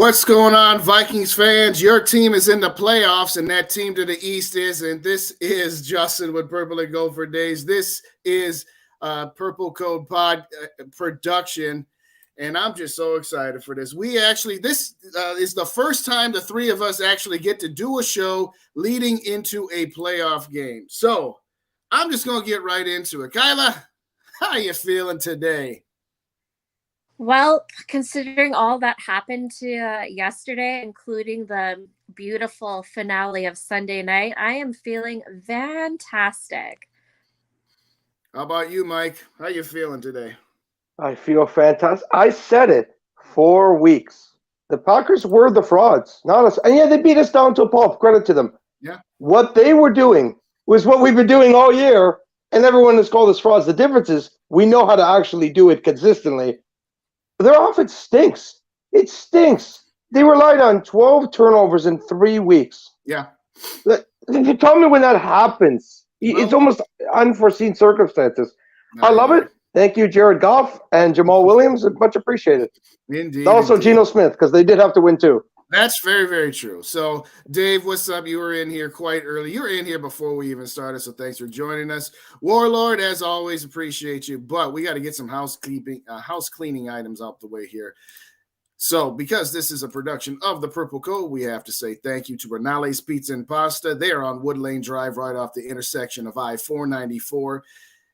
What's going on, Vikings fans? Your team is in the playoffs, and that team to the east is. And this is Justin with Purple and Gold for Days. This is Purple Code Pod production, and I'm just so excited for this. This is the first time the three of us actually get to do a show leading into a playoff game. So I'm just going to get right into it. Kyla, how you feeling today? Well, considering all that happened to yesterday, including the beautiful finale of Sunday night, I am feeling fantastic. How about you, Mike? How you feeling today? I feel fantastic. I said it 4 weeks. The Packers were the frauds, not us. And yeah, they beat us down to a pulp. Credit to them. Yeah. What they were doing was what we've been doing all year, and everyone has called us frauds. The difference is we know how to actually do it consistently. Their offense stinks. It stinks. They relied on 12 turnovers in 3 weeks. Yeah. Tell me when that happens. It's almost unforeseen circumstances. I love it. Thank you, Jared Goff and Jamal Williams. Much appreciated. Indeed. Also, Geno Smith, because they did have to win too. That's very, very true. So, Dave, what's up? You were in here quite early. You were in here before we even started, so thanks for joining us. Warlord, as always, appreciate you. But we got to get some house cleaning items out the way here. So, because this is a production of the Purple Code, we have to say thank you to Renale's Pizza and Pasta. They are on Wood Lane Drive, right off the intersection of I-494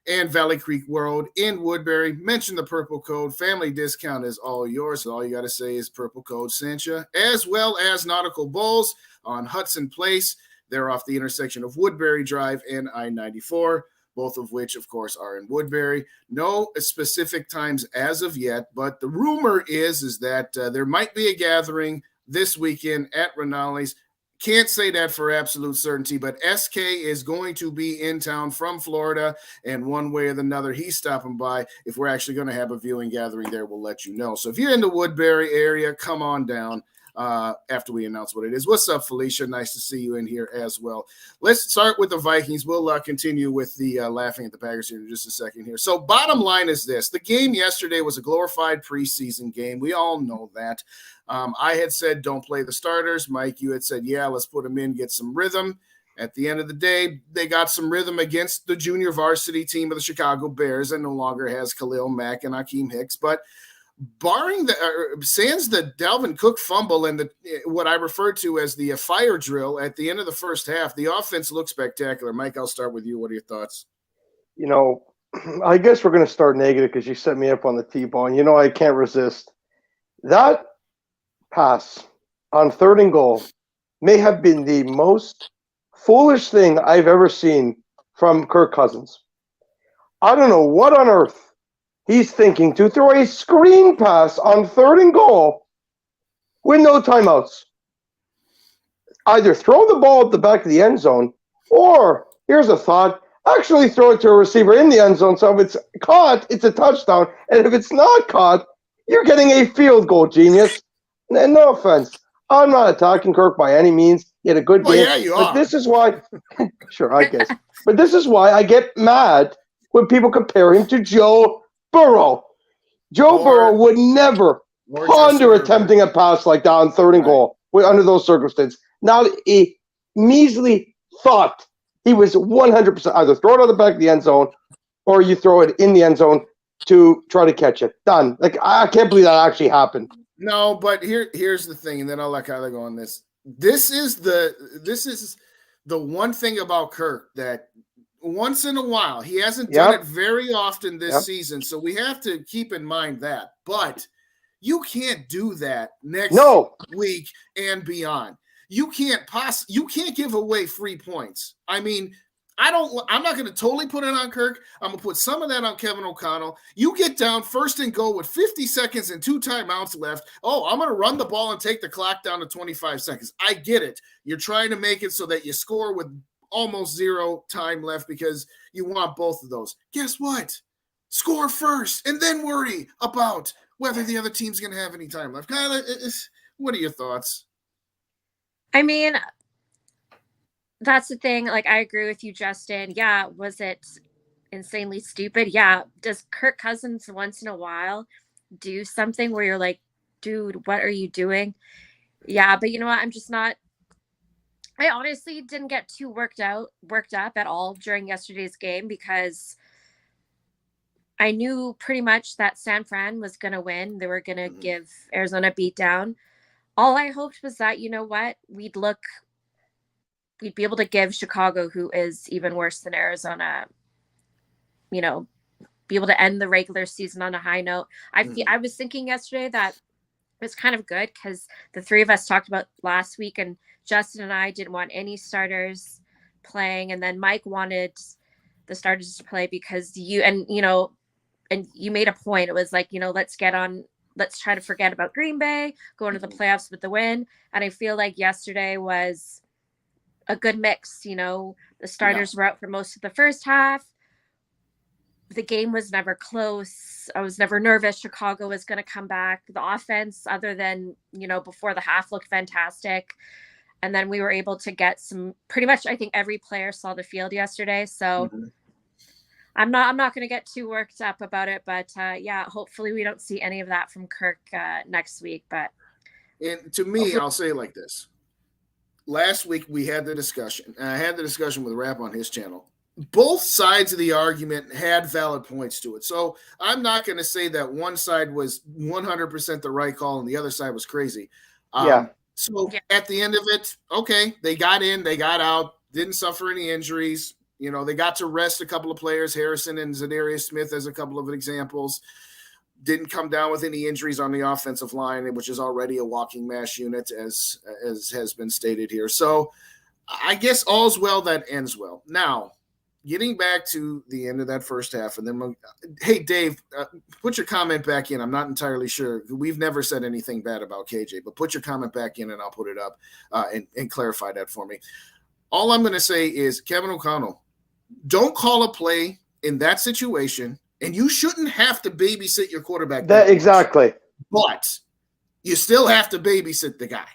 and Valley Creek Road in Woodbury. Mention the Purple Code. Family discount is all yours. All you got to say is Purple Code sent you, as well as Nautical Bowls on Hudson Place. They're off the intersection of Woodbury Drive and I-94, both of which, of course, are in Woodbury. No specific times as of yet, but the rumor is that there might be a gathering this weekend at Renale's. Can't say that for absolute certainty, but SK is going to be in town from Florida, and one way or another, he's stopping by. If we're actually going to have a viewing gathering there, we'll let you know. So if you're in the Woodbury area, come on down after we announce what it is. What's up, Felicia? Nice to see you in here as well. Let's start with the Vikings. We'll continue with the laughing at the Packers here in just a second here. So bottom line is this. The game yesterday was a glorified preseason game. We all know that. I had said don't play the starters. Mike, you had said, yeah, let's put them in, get some rhythm. At the end of the day, they got some rhythm against the junior varsity team of the Chicago Bears that no longer has Khalil Mack and Akeem Hicks. But barring sans the Dalvin Cook fumble and what I refer to as the fire drill at the end of the first half, the offense looked spectacular. Mike, I'll start with you. What are your thoughts? I guess we're going to start negative because you set me up on the T-bone. I can't resist. That pass on 3rd and goal may have been the most foolish thing I've ever seen from Kirk Cousins. I don't know what on earth he's thinking to throw a screen pass on 3rd and goal with no timeouts. Either throw the ball at the back of the end zone, or, here's a thought, actually throw it to a receiver in the end zone, so if it's caught, it's a touchdown, and if it's not caught, you're getting a field goal, genius. And no offense, I'm not attacking Kirk by any means. He had a good game. Yeah, you but are. This is why, sure, I guess. But this is why I get mad when people compare him to Joe Burrow. Joe Burrow would never ponder attempting a pass like that on 3rd and goal under those circumstances. Not a measly thought. He was 100% either throw it on the back of the end zone or you throw it in the end zone to try to catch it. Done. I can't believe that actually happened. No, but here's the thing, and then I'll let Kyla go on this. This is the one thing about Kirk that once in a while, he hasn't done it very often this season, so we have to keep in mind that. But you can't do that next week and beyond. You can't give away free points. I mean, I'm not going to totally put it on Kirk. I'm going to put some of that on Kevin O'Connell. You get down 1st and goal with 50 seconds and 2 timeouts left. Oh, I'm going to run the ball and take the clock down to 25 seconds. I get it. You're trying to make it so that you score with almost 0 time left because you want both of those. Guess what? Score first and then worry about whether the other team's going to have any time left. Kyla, what are your thoughts? I mean, that's the thing. Like, I agree with you, Justin. Yeah, was it insanely stupid? Yeah. Does Kirk Cousins once in a while do something where you're like, dude, what are you doing? Yeah, but you know what? I'm just not. I honestly didn't get too worked up at all during yesterday's game because I knew pretty much that San Fran was going to win. They were going to give Arizona a beat down. All I hoped was that, you know what, we'd be able to give Chicago, who is even worse than Arizona, you know, be able to end the regular season on a high note. I was thinking yesterday that it was kind of good because the three of us talked about last week, and Justin and I didn't want any starters playing, and then Mike wanted the starters to play because and you made a point. It was like, let's try to forget about Green Bay, go into the playoffs with the win. And I feel like yesterday was a good mix. The starters were out for most of the first half. The game was never close. I was never nervous Chicago was going to come back. The offense, other than, before the half, looked fantastic. And then we were able to get pretty much, I think every player saw the field yesterday. So I'm not going to get too worked up about it, but hopefully we don't see any of that from Kirk next week. But and to me, I'll say it like this. Last week we had the discussion, and I had the discussion with Rap on his channel. Both sides of the argument had valid points to it. So I'm not going to say that one side was 100% the right call and the other side was crazy. So at the end of it, okay, they got in, they got out, didn't suffer any injuries. They got to rest a couple of players, Harrison and Zadarius Smith as a couple of examples. Didn't come down with any injuries on the offensive line, which is already a walking mass unit, as has been stated here. So I guess all's well that ends well. Now, getting back to the end of that first half, and then, hey, Dave, put your comment back in. I'm not entirely sure. We've never said anything bad about KJ, but put your comment back in and I'll put it up and clarify that for me. All I'm going to say is, Kevin O'Connell, don't call a play in that situation, and you shouldn't have to babysit your quarterback. Exactly. But you still have to babysit the guy.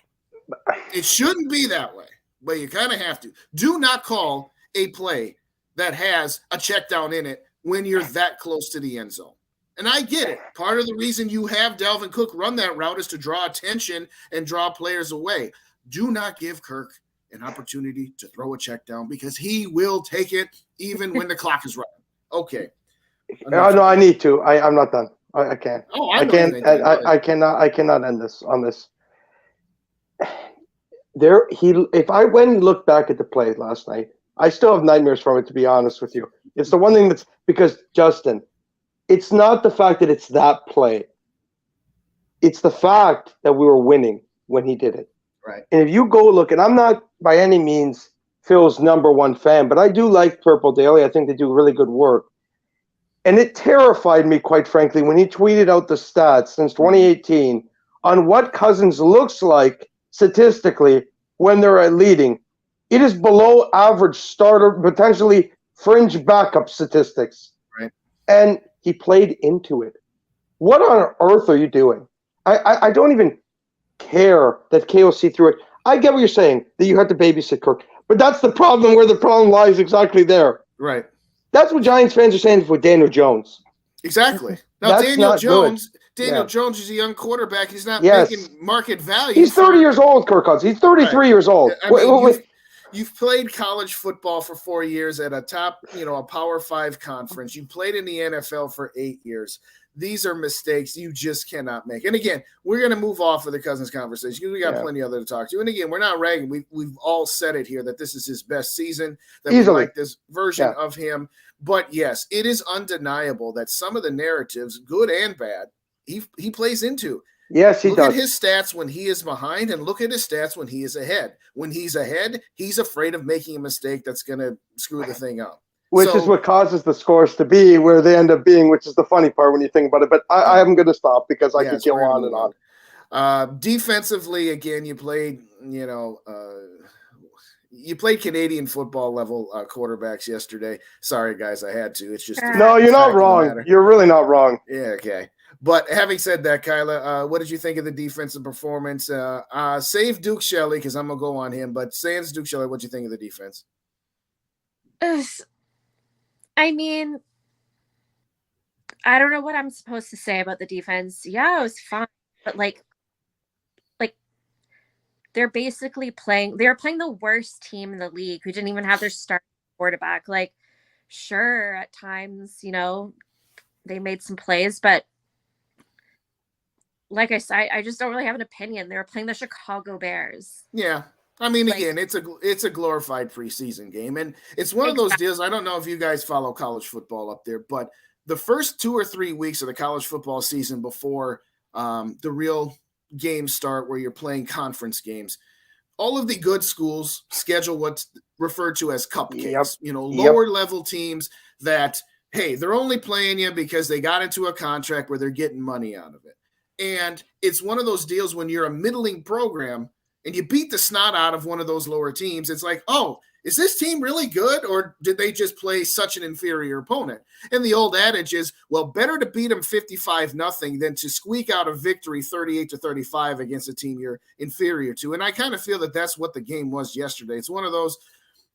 It shouldn't be that way, but you kind of have to. Do not call a play that has a check down in it when you're that close to the end zone. And I get it. Part of the reason you have Dalvin Cook run that route is to draw attention and draw players away. Do not give Kirk an opportunity to throw a check down because he will take it even when the clock is running. Okay. No, I need to. I'm not done. I can't. Oh, I can't. I cannot end this on this. If I went and looked back at the play last night, I still have nightmares from it, to be honest with you. It's the one thing that's because, Justin, it's not the fact that it's that play. It's the fact that we were winning when he did it. Right. And if you go look, and I'm not by any means Phil's number one fan, but I do like Purple Daily. I think they do really good work. And it terrified me, quite frankly, when he tweeted out the stats since 2018 on what Cousins looks like statistically when they're leading. It is below average starter, potentially fringe backup statistics. Right. And he played into it. What on earth are you doing? I don't even care that KOC threw it. I get what you're saying, that you had to babysit Kirk. But that's the problem where the problem lies exactly there. Right. That's what Giants fans are saying with Daniel Jones. Exactly. Now, Daniel Jones is a young quarterback. He's not making market value. He's 30 years old, Kirk Cousins. He's 33 years old. I mean, you've played college football for 4 years at a top, a Power 5 conference. You played in the NFL for 8 years. These are mistakes you just cannot make. And again, we're going to move off of the Cousins conversation because we got plenty other to talk to. And again, we're not ragging. We've all said it here that this is his best season, that we like this version of him. But yes, it is undeniable that some of the narratives, good and bad, he plays into. Yes, he does. Look at his stats when he is behind and look at his stats when he is ahead. When he's ahead, he's afraid of making a mistake that's going to screw the thing up. Which is what causes the scores to be where they end up being, which is the funny part when you think about it. But I am going to stop because I could go on and on. Defensively, again, you played, you played Canadian football level quarterbacks yesterday. Sorry, guys, I had to. It's just no, you're not wrong. You're really not wrong. Yeah, okay. But having said that, Kyla, what did you think of the defensive performance? Save Duke Shelley because I'm gonna go on him. But sans Duke Shelley, what do you think of the defense? I mean, I don't know what I'm supposed to say about the defense. Yeah, it was fine, but they're basically playing the worst team in the league who didn't even have their starting quarterback. Like, sure, at times, they made some plays, but like I said, I just don't really have an opinion. They were playing the Chicago Bears. Yeah. I mean, again, it's a glorified preseason game, and it's one of those deals. I don't know if you guys follow college football up there, but the first 2 or 3 weeks of the college football season before the real games start, where you're playing conference games, all of the good schools schedule what's referred to as cupcakes. Lower level teams that, hey, they're only playing you because they got into a contract where they're getting money out of it. And it's one of those deals when you're a middling program and you beat the snot out of one of those lower teams. It's like, oh, is this team really good, or did they just play such an inferior opponent? And the old adage is, well, better to beat them 55-0 than to squeak out a victory 38-35 against a team you're inferior to. And I kind of feel that that's what the game was yesterday. It's one of those,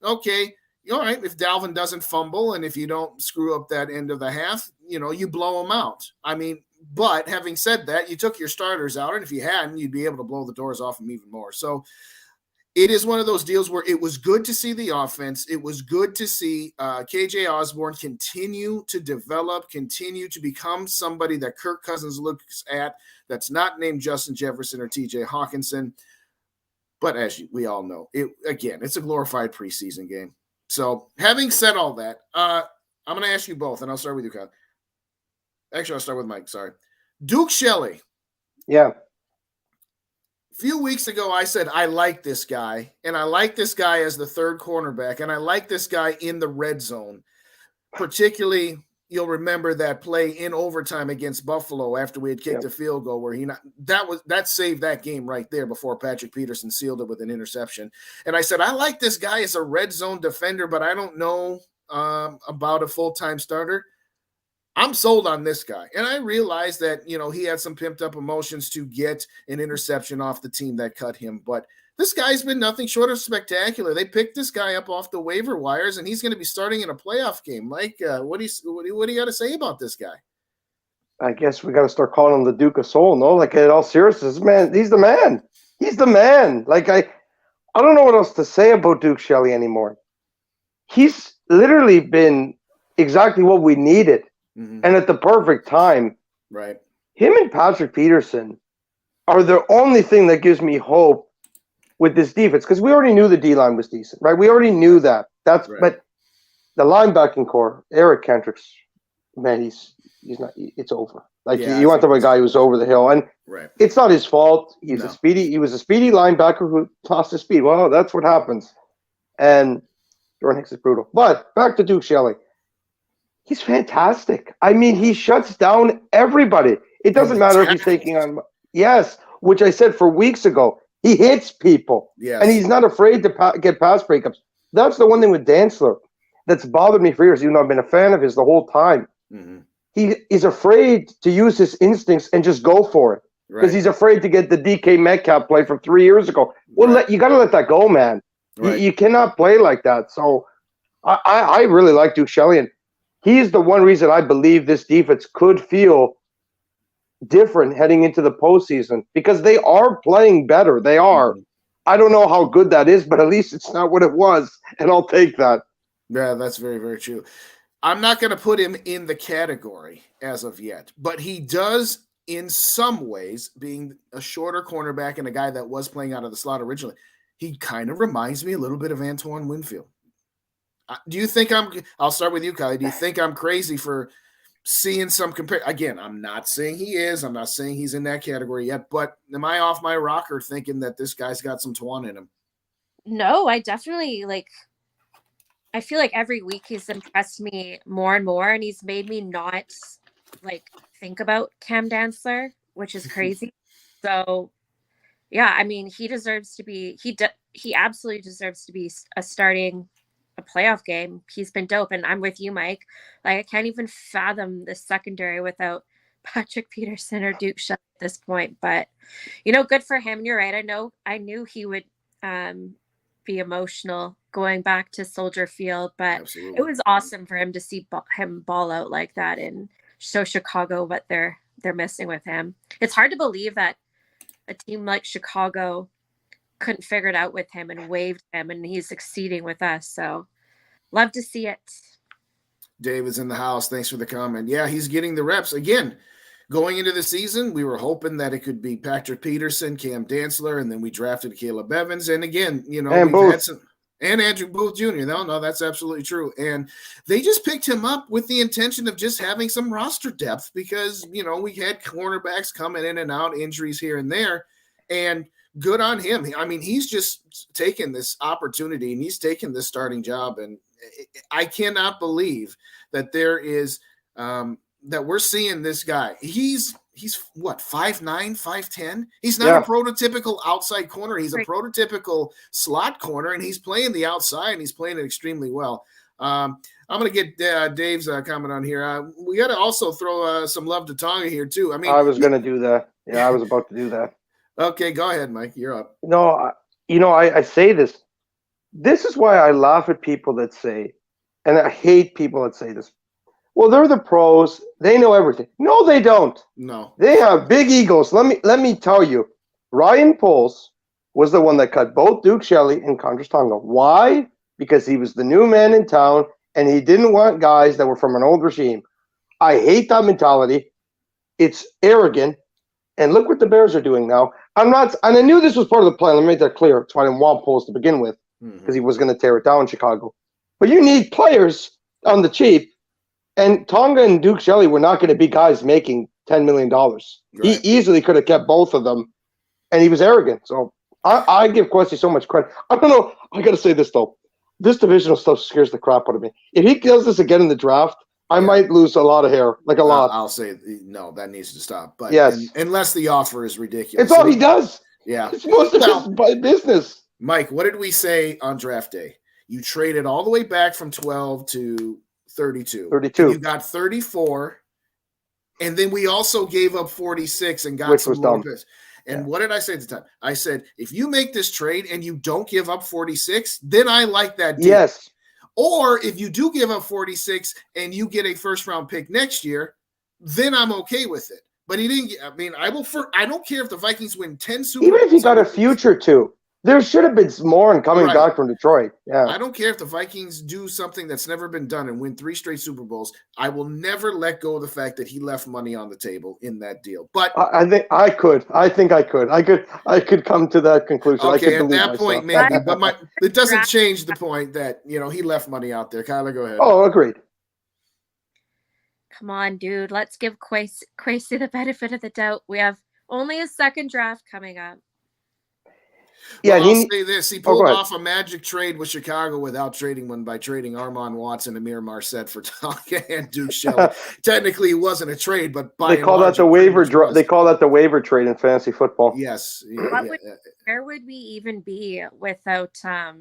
okay, all right, if Dalvin doesn't fumble and if you don't screw up that end of the half, you blow them out. I mean, but having said that, you took your starters out, and if you hadn't, you'd be able to blow the doors off them even more. So it is one of those deals where it was good to see the offense. It was good to see KJ Osborne continue to develop, continue to become somebody that Kirk Cousins looks at that's not named Justin Jefferson or TJ Hawkinson. But as we all know, it's a glorified preseason game. So having said all that, I'm going to ask you both, and I'll start with you, Kyle. Actually, I'll start with Mike. Sorry. Duke Shelley. Yeah. A few weeks ago, I said, I like this guy, and I like this guy as the third cornerback, and I like this guy in the red zone. Particularly, you'll remember that play in overtime against Buffalo after we had kicked a field goal where that saved that game right there before Patrick Peterson sealed it with an interception. And I said, I like this guy as a red zone defender, but I don't know about a full-time starter. I'm sold on this guy. And I realized that, he had some pimped up emotions to get an interception off the team that cut him. But this guy's been nothing short of spectacular. They picked this guy up off the waiver wires, and he's going to be starting in a playoff game. Mike, what do you got to say about this guy? I guess we got to start calling him the Duke of Soul, no? Like, in all seriousness, man, he's the man. He's the man. Like, I don't know what else to say about Duke Shelley anymore. He's literally been exactly what we needed. Mm-hmm. And at the perfect time. Right. Him and Patrick Peterson are the only thing that gives me hope with this defense, because we already knew the D-line was decent, right? We already knew that. But the linebacking core, Eric Kendricks, man, he's not. It's over. Like, you want to talk about a guy who's over the hill, and it's not his fault. He was a speedy linebacker who lost his speed. Well, that's what happens. And Jordan Hicks is brutal. But back to Duke Shelley. He's fantastic. I mean, he shuts down everybody. It doesn't matter if he's taking on – which I said for weeks ago. He hits people. Yes. And he's not afraid to get pass breakups. That's the one thing with Dantzler that's bothered me for years, even though I've been a fan of his the whole time. Mm-hmm. He is afraid to use his instincts and just go for it. Because he's afraid to get the DK Metcalf play from 3 years ago. Well, you got to let that go, man. Right. You cannot play like that. So I really like Duke Shelley, and he's the one reason I believe this defense could feel different heading into the postseason, because they are playing better. They are. Mm-hmm. I don't know how good that is, but at least it's not what it was, and I'll take that. Yeah, that's very, very true. I'm not going to put him in the category as of yet, but he does, in some ways, being a shorter cornerback and a guy that was playing out of the slot originally, he kind of reminds me a little bit of Antoine Winfield. Do you think I'll start with you, Kyla. Do you think I'm crazy for seeing some compare? Again, I'm not saying he is. I'm not saying he's in that category yet, but am I off my rocker thinking that this guy's got some Twan in him? No, I definitely I feel like every week he's impressed me more and more, and he's made me not think about Cam Dantzler, which is crazy. So yeah, I mean, he deserves to be, he absolutely deserves to be starting a playoff game. He's been dope, and I'm with you, Mike. I can't even fathom the secondary without Patrick Peterson or Duke Shelley at this point. But good for him. You're right. I knew he would be emotional going back to Soldier Field, but absolutely. It was awesome for him to see him ball out like that and show Chicago what they're missing with him. It's hard to believe that a team like Chicago couldn't figure it out with him and waived him, and he's succeeding with us. So love to see it. David's in the house. Thanks for the comment. Yeah, he's getting the reps. Again, going into the season, we were hoping that it could be Patrick Peterson, Cam Dantzler, and then we drafted Caleb Evans. And again, you know, and we've had some – and Andrew Booth Jr. No, that's absolutely true. And they just picked him up with the intention of just having some roster depth because, you know, we had cornerbacks coming in and out, injuries here and there. And good on him. I mean, he's just taken this opportunity and he's taken this starting job. And I cannot believe that there is that we're seeing this guy. He's what, 5'9", 5'10"? He's not a prototypical outside corner. He's a prototypical slot corner, and he's playing the outside, and he's playing it extremely well. I'm going to get Dave's comment on here. We got to also throw some love to Tonga here, too. I mean, I was going to do that. Yeah, I was about to do that. Okay, go ahead, Mike. You're up. No, I say this. This is why I laugh at people that say, and I hate people that say this, well, they're the pros. They know everything. No, they don't. No. They have big egos. Let me tell you, Ryan Poles was the one that cut both Duke Shelley and Condris Tonga. Why? Because he was the new man in town, and he didn't want guys that were from an old regime. I hate that mentality. It's arrogant. And look what the Bears are doing now. And I knew this was part of the plan. Let me make that clear. That's why I didn't want Poles to begin with, because he was going to tear it down in Chicago. But you need players on the cheap. And Tonga and Duke Shelley were not going to be guys making $10 million. Right. He easily could have kept both of them, and he was arrogant. So I give Kwesi so much credit. I don't know. I got to say this, though. This divisional stuff scares the crap out of me. If he does this again in the draft, I might lose a lot of hair, like a lot. I'll say no, that needs to stop. But yes, unless the offer is ridiculous. It's all he does. Yeah. It's most of his business. Mike, what did we say on draft day? You traded all the way back from 12 to 32. You got 34, and then we also gave up 46 and got some more picks. And what did I say at the time? I said, if you make this trade and you don't give up 46, then I like that deal. Yes. Or if you do give up 46 and you get a first-round pick next year, then I'm okay with it. But he didn't. I mean, I don't care if the Vikings win 10 Super Bowls. Even if he got a future too. There should have been more in coming back from Detroit. Yeah, I don't care if the Vikings do something that's never been done and win 3 straight Super Bowls. I will never let go of the fact that he left money on the table in that deal. But I think I could. I could come to that conclusion. Okay, at that point, maybe. But it doesn't change the point that he left money out there. Kyla, go ahead. Oh, agreed. Come on, dude. Let's give Kwesi the benefit of the doubt. We have only a second draft coming up. Yeah, well, I'll say this. He pulled off a magic trade with Chicago without trading one by trading Armand Watts and Amir Marset for Tonga and Duke Shelley. Technically, it wasn't a trade, but they call that the waiver. They call that the waiver trade in fantasy football. Yes. Where would we even be without? Sorry,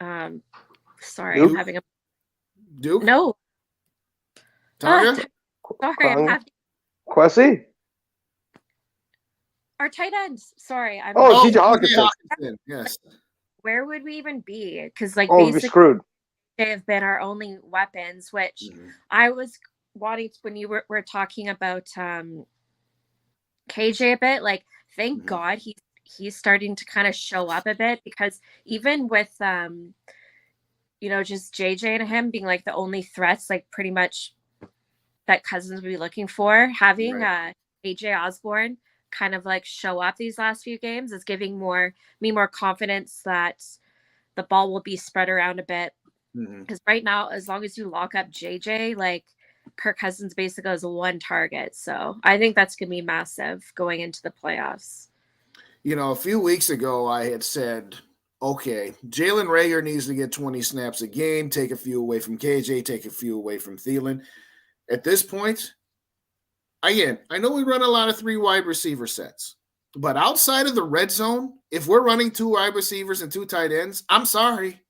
Duke? I'm having a Duke. No. Tonga. Sorry, I'm having Kwesi. Our tight ends. Sorry. TJ Hawkinson. Yes. Where would we even be? Because we'd be screwed. They have been our only weapons, which I was wanting when you were talking about KJ a bit. Thank God he's starting to kind of show up a bit, because even with just JJ and him being the only threats, pretty much that Cousins would be looking for, having AJ Osborne kind of show up these last few games is giving me more confidence that the ball will be spread around a bit. Because right now, as long as you lock up JJ, Kirk Cousins basically has one target. So I think that's going to be massive going into the playoffs. A few weeks ago, I had said, okay, Jalen Reagor needs to get 20 snaps a game, take a few away from KJ, take a few away from Thielen. At this point, again, I know we run a lot of 3 wide receiver sets, but outside of the red zone, if we're running 2 wide receivers and 2 tight ends, I'm sorry.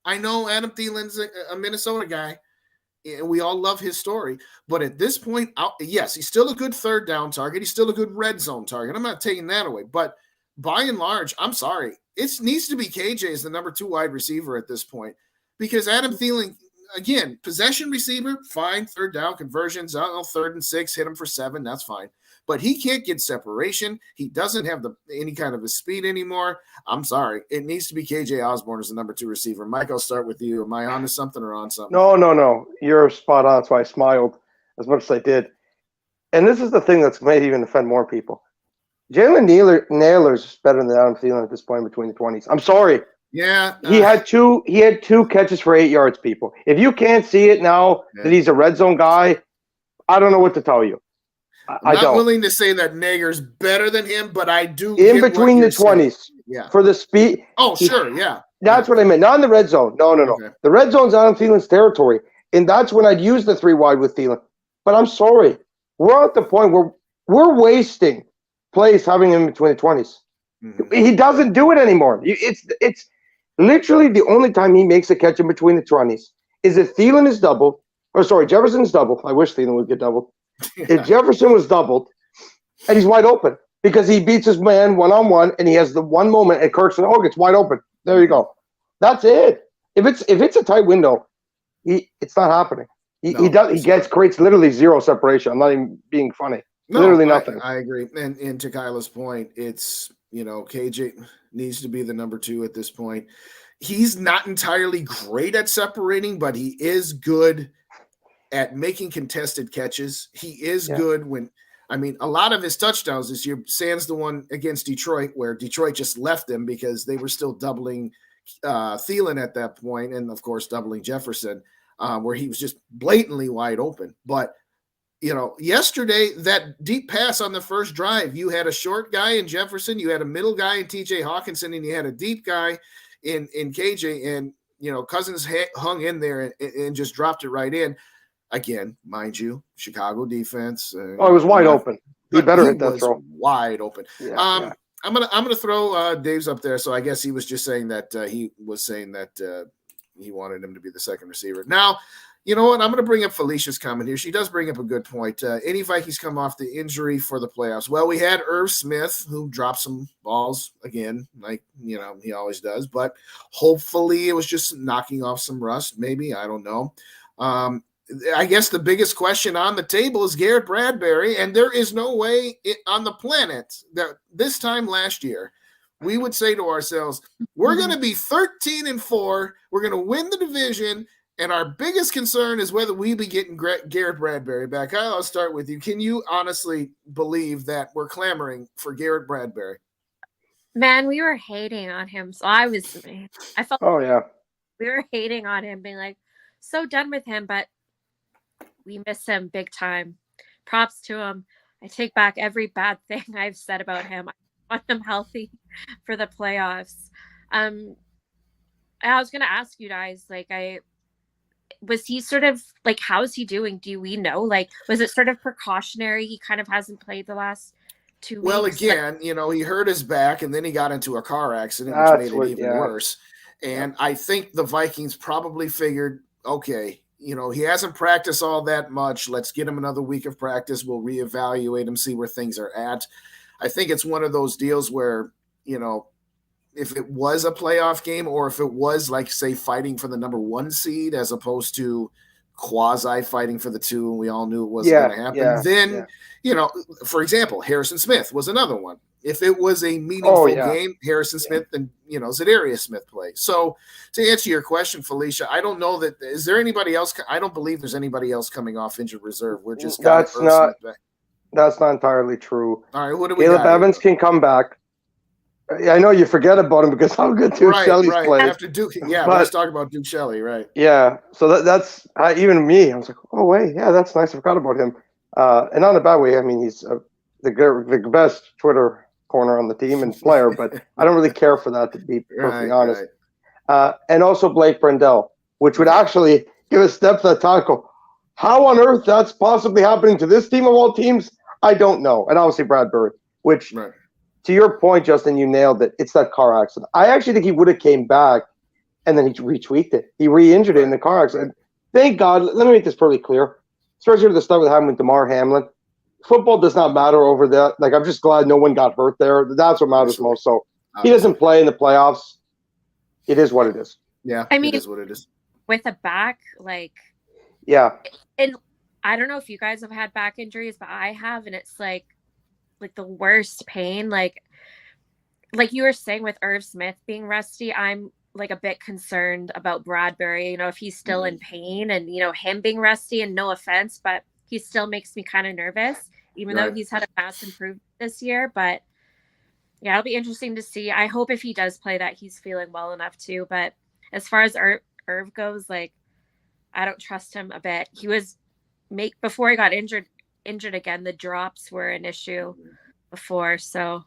I know Adam Thielen's a Minnesota guy, and we all love his story. But at this point, yes, he's still a good third down target. He's still a good red zone target. I'm not taking that away. But by and large, I'm sorry. It needs to be KJ as the number 2 wide receiver at this point, because Adam Thielen, again, possession receiver, fine. Third down conversions, 3rd and 6, hit him for 7. That's fine. But he can't get separation. He doesn't have any kind of a speed anymore. I'm sorry. It needs to be KJ Osborne as the number 2 receiver. Mike, I'll start with you. Am I on to something or on something? No. You're spot on. That's why I smiled as much as I did. And this is the thing that's made even offend more people. Jalen Naylor's better than Adam Thielen at this point between the 20s. I'm sorry. Yeah. He had two catches for 8 yards, people. If you can't see it now that he's a red zone guy, I don't know what to tell you. I'm not willing to say that Nager's better than him, but I do. In between the 20s. Yeah. For the speed. Oh, sure. Yeah. That's what I meant. Not in the red zone. No. Okay. The red zone's Adam Thielen's territory. And that's when I'd use the 3 wide with Thielen. But I'm sorry. We're at the point where we're wasting plays having him between the 20s. Mm-hmm. He doesn't do it anymore. It's literally the only time he makes a catch in between the 20s is if Thielen is doubled. Or sorry, Jefferson's doubled. I wish Thielen would get doubled. If Jefferson was doubled and he's wide open because he beats his man one-on-one and he has the one moment and Kirk's gets wide open. There you go. That's it. If it's a tight window, it's not happening. He creates literally zero separation. I'm not even being funny. Literally nothing. I agree. And to Kyla's point, it's, KJ needs to be the number 2 at this point. He's not entirely great at separating, but he is good at making contested catches. He is good when, a lot of his touchdowns this year, sans the one against Detroit, where Detroit just left him because they were still doubling Thielen at that point, and of course doubling Jefferson, where he was just blatantly wide open. But yesterday, that deep pass on the first drive, you had a short guy in Jefferson, you had a middle guy in TJ Hawkinson, and you had a deep guy in KJ, and Cousins hung in there and just dropped it right in. Again, mind you, Chicago defense. It was wide open. He better hit that throw. Wide open. Yeah. I'm gonna throw Dave's up there. So I guess he was just saying that he wanted him to be the second receiver. Now, you know what? I'm going to bring up Felicia's comment here. She does bring up a good point. Any Vikings come off the injury for the playoffs? Well, we had Irv Smith, who dropped some balls again, like, he always does. But hopefully it was just knocking off some rust, maybe. I don't know. I guess the biggest question on the table is Garrett Bradbury, and there is no way on the planet that this time last year we would say to ourselves, we're going to be 13-4, we're going to win the division, and our biggest concern is whether we be getting Garrett Bradbury back. I'll start with you. Can you honestly believe that we're clamoring for Garrett Bradbury? Man, we were hating on him. So I felt we were hating on him, being like, so done with him, but we miss him big time. Props to him. I take back every bad thing I've said about him. I want him healthy for the playoffs. I was going to ask you guys, was he sort of how is he doing? Do we know? Was it sort of precautionary? He kind of hasn't played the last 2 weeks. Well, again, he hurt his back and then he got into a car accident, which made it even worse. And I think the Vikings probably figured, okay, he hasn't practiced all that much. Let's get him another week of practice. We'll reevaluate him, see where things are at. I think it's one of those deals where, if it was a playoff game or if it was say fighting for the number 1 seed as opposed to quasi fighting for the 2, and we all knew it wasn't going to happen. Then, for example, Harrison Smith was another one. If it was a meaningful game, Harrison Smith and, Zadarius Smith play. So to answer your question, Felicia, I don't know that – is there anybody else – I don't believe there's anybody else coming off injured reserve. We're just – That's not entirely true. All right, what do we Caleb got? Evans can come back. I know you forget about him because how good Duke Shelley's played. After Duke, let's talk about Duke Shelley, right? Yeah, so that's even me. I was like, oh wait, that's nice. I forgot about him, and not in a bad way. I mean, he's the best Twitter corner on the team and player, but I don't really care for that, to be perfectly honest. Right. And also Blake Brendel, which would actually give us depth at tackle. How on earth that's possibly happening to this team of all teams, I don't know. And obviously Bradbury, which. Right. To your point, Justin, you nailed it. It's that car accident. I actually think he would have came back, and then he retweaked it. He re-injured it in the car accident. Thank God. Let me make this pretty clear, especially with the stuff that happened with DeMar Hamlin. Football does not matter over that. I'm just glad no one got hurt there. That's what matters most. So he doesn't play in the playoffs. It is what it is. Yeah, it is what it is. with a back, like, Yeah. and I don't know if you guys have had back injuries, but I have, and it's like the worst pain. Like you were saying with Irv Smith being rusty, I'm like a bit concerned about Bradbury, if he's still in pain and, him being rusty, and no offense, but he still makes me kind of nervous, even though he's had a fast improvement this year. But yeah, it'll be interesting to see. I hope if he does play that he's feeling well enough too. But as far as Irv goes, like, I don't trust him a bit. He was before he got injured again, the drops were an issue before. So,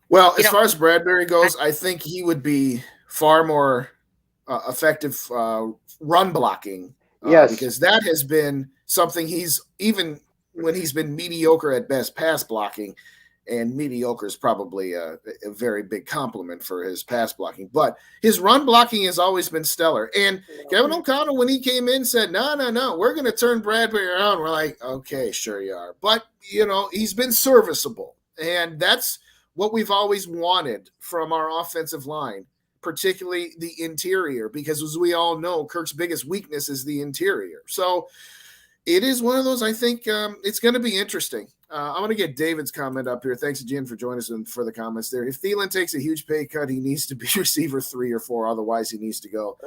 well, as far as Bradbury goes, I think he would be far more effective run blocking. Yes, because that has been something he's, even when he's been mediocre at best, pass blocking, and mediocre is probably a very big compliment for his pass blocking, but his run blocking has always been stellar. And Kevin O'Connell, when he came in, said, no, we're going to turn Bradbury around. We're like, okay, sure you are. But, he's been serviceable. And that's what we've always wanted from our offensive line, particularly the interior, because as we all know, Kirk's biggest weakness is the interior. So it is one of those, I think it's going to be interesting. I'm going to get David's comment up here. Thanks again for joining us and for the comments there. If Thielen takes a huge pay cut, he needs to be receiver 3 or 4. Otherwise, he needs to go.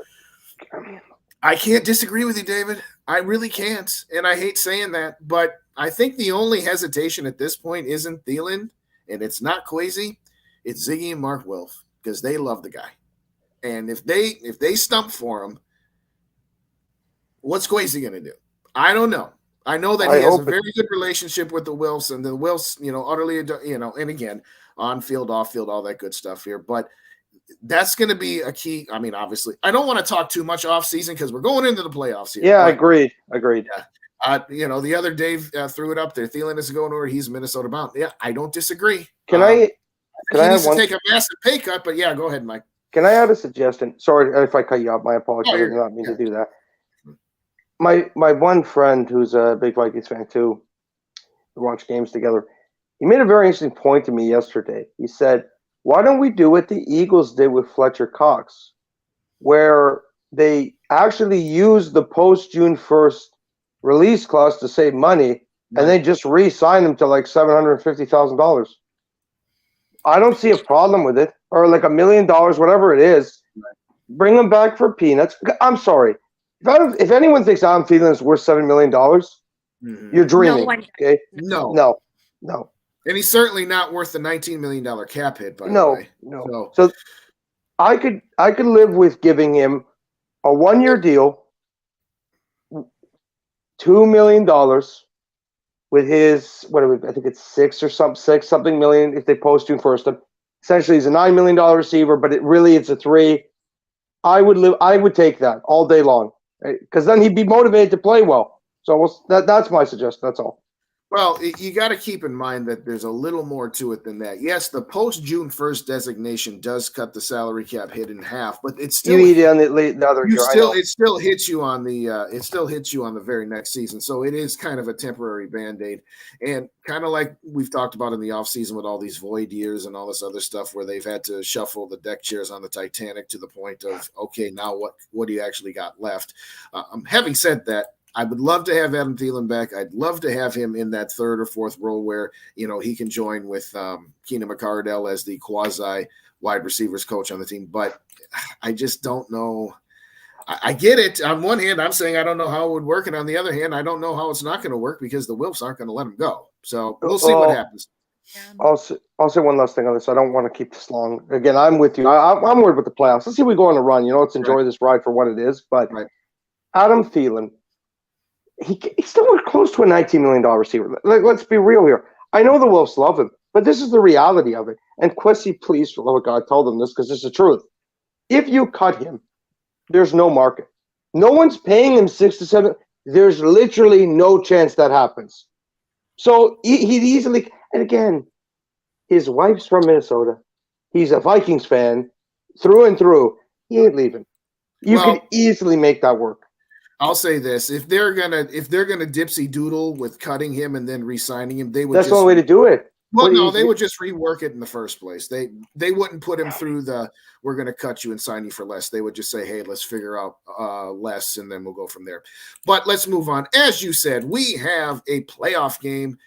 I can't disagree with you, David. I really can't. And I hate saying that, but I think the only hesitation at this point isn't Thielen, and it's not Kwesi. It's Ziggy and Mark Wilf, because they love the guy. And if they stump for him, what's Kwesi going to do? I don't know. I know that he has a very good relationship with the Wilfs, and the Wilfs, utterly, and again, on field, off field, all that good stuff here. But that's going to be a key. I mean, obviously, I don't want to talk too much off season because we're going into the playoffs here. Yeah, agreed. Yeah. The other Dave threw it up there. Thielen is going over. He's Minnesota bound. Yeah, I don't disagree. Can I needs to take a massive pay cut, but yeah, go ahead, Mike. Can I add a suggestion? Sorry if I cut you off. My apologies. I did not mean to do that. My one friend who's a big Vikings fan too, we watch games together. He made a very interesting point to me yesterday. He said, "Why don't we do what the Eagles did with Fletcher Cox, where they actually used the post June 1st release clause to save money, and they just re-signed him to like $750,000? I don't see a problem with it, or like $1 million, whatever it is. Bring him back for peanuts. I'm sorry. If anyone thinks Adam Thielen is worth $7 million, you're dreaming. Okay? No. And he's certainly not worth the $19 million cap hit, by the way. No. So I could live with giving him a 1-year deal, $2 million with his, I think it's six something million if they post June 1st. Essentially, he's a $9 million receiver, but it's a 3. I would take that all day long, because then he'd be motivated to play well. So that's my suggestion. That's all. Well, you got to keep in mind that there's a little more to it than that. Yes, the post June 1st designation does cut the salary cap hit in half, but it's still you eat on the other year. It still hits you on the very next season. So it is kind of a temporary Band-Aid, and kind of like we've talked about in the offseason with all these void years and all this other stuff where they've had to shuffle the deck chairs on the Titanic to the point of, okay, now what do you actually got left? Having said that, I would love to have Adam Thielen back. I'd love to have him in that 3rd or 4th role where, he can join with Keenan McCardell as the quasi wide receivers coach on the team. But I just don't know. I get it. On one hand, I'm saying I don't know how it would work. And on the other hand, I don't know how it's not going to work because the Wilfs aren't going to let him go. So we'll see what happens. I'll say one last thing on this. I don't want to keep this long. Again, I'm with you. I'm worried about the playoffs. Let's see if we go on a run. Let's enjoy this ride for what it is. But Adam Thielen, he's still close to a $19 million receiver. Let's be real here. I know the Wolves love him, but this is the reality of it. And Kwesi, please, for the love of God, tell them this because it's the truth. If you cut him, there's no market. No one's paying him 6 to 7. There's literally no chance that happens. So he'd easily, and again, his wife's from Minnesota. He's a Vikings fan through and through. He ain't leaving. You can easily make that work. I'll say this: if they're gonna dipsy doodle with cutting him and then re-signing him, they would. That's the only way to do it. Well, no, they would just rework it in the first place. They wouldn't put him through the we're going to cut you and sign you for less. They would just say, hey, let's figure out less, and then we'll go from there. But let's move on. As you said, we have a playoff game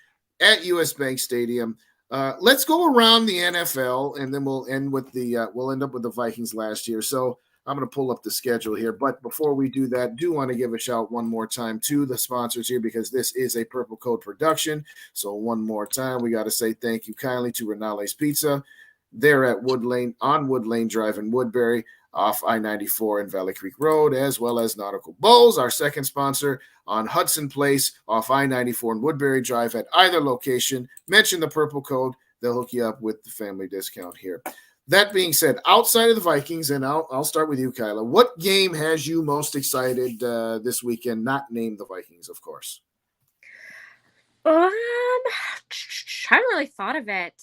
at US Bank Stadium. Let's go around the NFL, and then we'll end with we'll end up with the Vikings last year. So I'm going to pull up the schedule here. But before we do that, do want to give a shout one more time to the sponsors here, because this is a Purple Code production. So one more time, we got to say thank you kindly to Renale's Pizza. They're at Wood Lane Drive in Woodbury, off I-94 and Valley Creek Road, as well as Nautical Bowls, our second sponsor, on Hudson Place, off I-94 and Woodbury Drive. At either location, mention the Purple Code. They'll hook you up with the family discount here. That being said, outside of the Vikings, and I'll start with you, Kyla, what game has you most excited this weekend? Not named the Vikings, of course. I haven't really thought of it.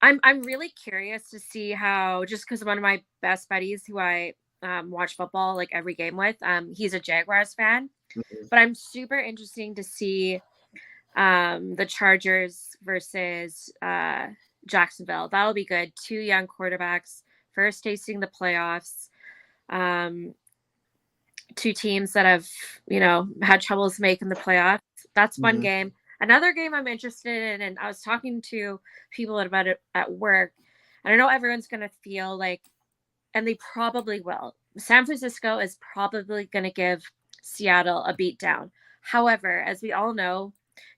I'm really curious to see how, just because one of my best buddies who I watch football like every game with, he's a Jaguars fan, but I'm super interesting to see the Chargers versus Jacksonville. That'll be good. Two young quarterbacks, first tasting the playoffs. Two teams that have, had troubles making the playoffs. That's one game. Another game I'm interested in, and I was talking to people about it at work, and I know everyone's going to feel like, and they probably will, San Francisco is probably going to give Seattle a beatdown. However, as we all know,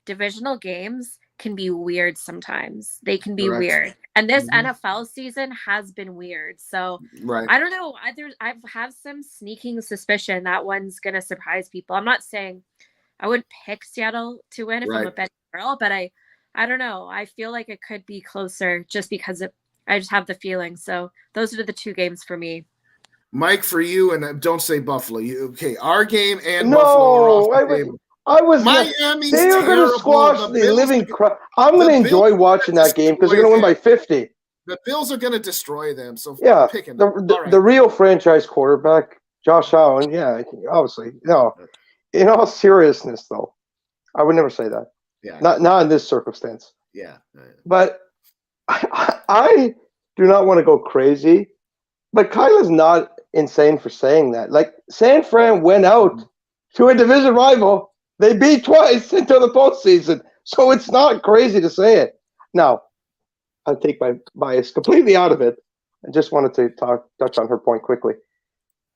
divisional games can be weird sometimes. They can be weird. And this NFL season has been weird. So I don't know. I have some sneaking suspicion that one's going to surprise people. I'm not saying I wouldn't pick Seattle to win if I'm a betting girl, but I don't know. I feel like it could be closer just because I just have the feeling. So those are the two games for me. Mike, for you, and don't say Buffalo. Okay, our game and Buffalo are off the table. Miami's they are going to squash the living crap. I'm going to enjoy watching that game because they're going to win by 50. The Bills are going to destroy them. So yeah, the real franchise quarterback, Josh Allen. Yeah, obviously. No, in all seriousness, though, I would never say that. Yeah, not in this circumstance. Yeah, but I do not want to go crazy. But Kyla's not insane for saying that. Like, San Fran went out to a division rival. They beat twice until the postseason. So it's not crazy to say it. Now, I'll take my bias completely out of it. I just wanted to touch on her point quickly.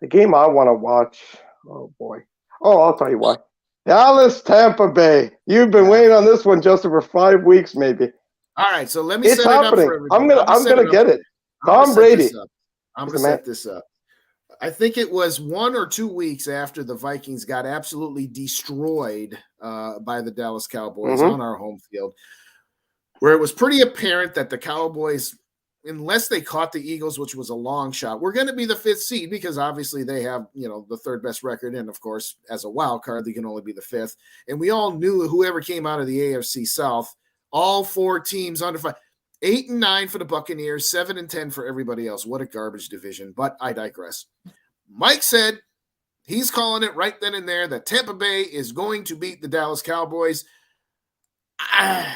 The game I want to watch, oh boy. Oh, I'll tell you why. Dallas, Tampa Bay. You've been waiting on this one, Justin, for 5 weeks maybe. All right, so let me set it up for everybody. I'm gonna get it. Tom Brady. I'm going to set this up. I think it was 1 or 2 weeks after the Vikings got absolutely destroyed by the Dallas Cowboys on our home field, where it was pretty apparent that the Cowboys, unless they caught the Eagles, which was a long shot, were going to be the 5th seed because obviously they have, the 3rd best record. And of course, as a wild card, they can only be the 5th. And we all knew whoever came out of the AFC South, all 4 teams under 5. 8-9 for the Buccaneers, 7-10 for everybody else. What a garbage division, but I digress. Mike said he's calling it right then and there that Tampa Bay is going to beat the Dallas Cowboys. I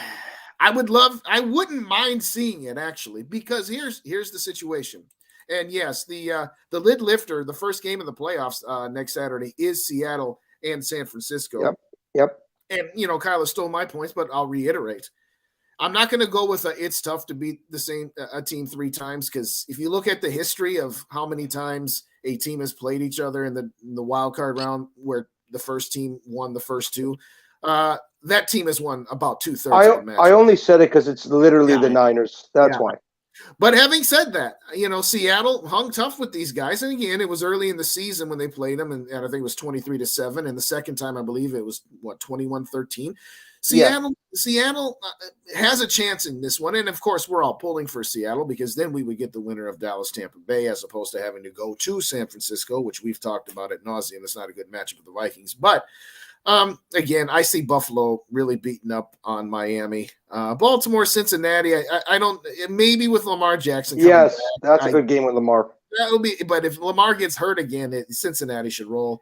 wouldn't mind seeing it actually, because here's the situation. And yes, the lid lifter, the first game of the playoffs next Saturday is Seattle and San Francisco. Yep. And Kyla stole my points, but I'll reiterate. I'm not going to go with it's tough to beat a team 3 times, because if you look at the history of how many times a team has played each other in the wild card round, where the first team won the first 2, that team has won about 2/3 of the match. I only said it because it's literally the Niners. That's why. But having said that, Seattle hung tough with these guys, and again, it was early in the season when they played them, and I think it was 23-7, and the second time I believe it was 21-13. Seattle has a chance in this one, and of course we're all pulling for Seattle because then we would get the winner of Dallas Tampa Bay as opposed to having to go to San Francisco, which we've talked about ad nauseum. It's not a good matchup with the Vikings, but again, I see Buffalo really beating up on Miami. Baltimore, Cincinnati. I don't, maybe with Lamar Jackson. Yes, back, that's a good game with Lamar. That'll be, but if Lamar gets hurt again, Cincinnati should roll.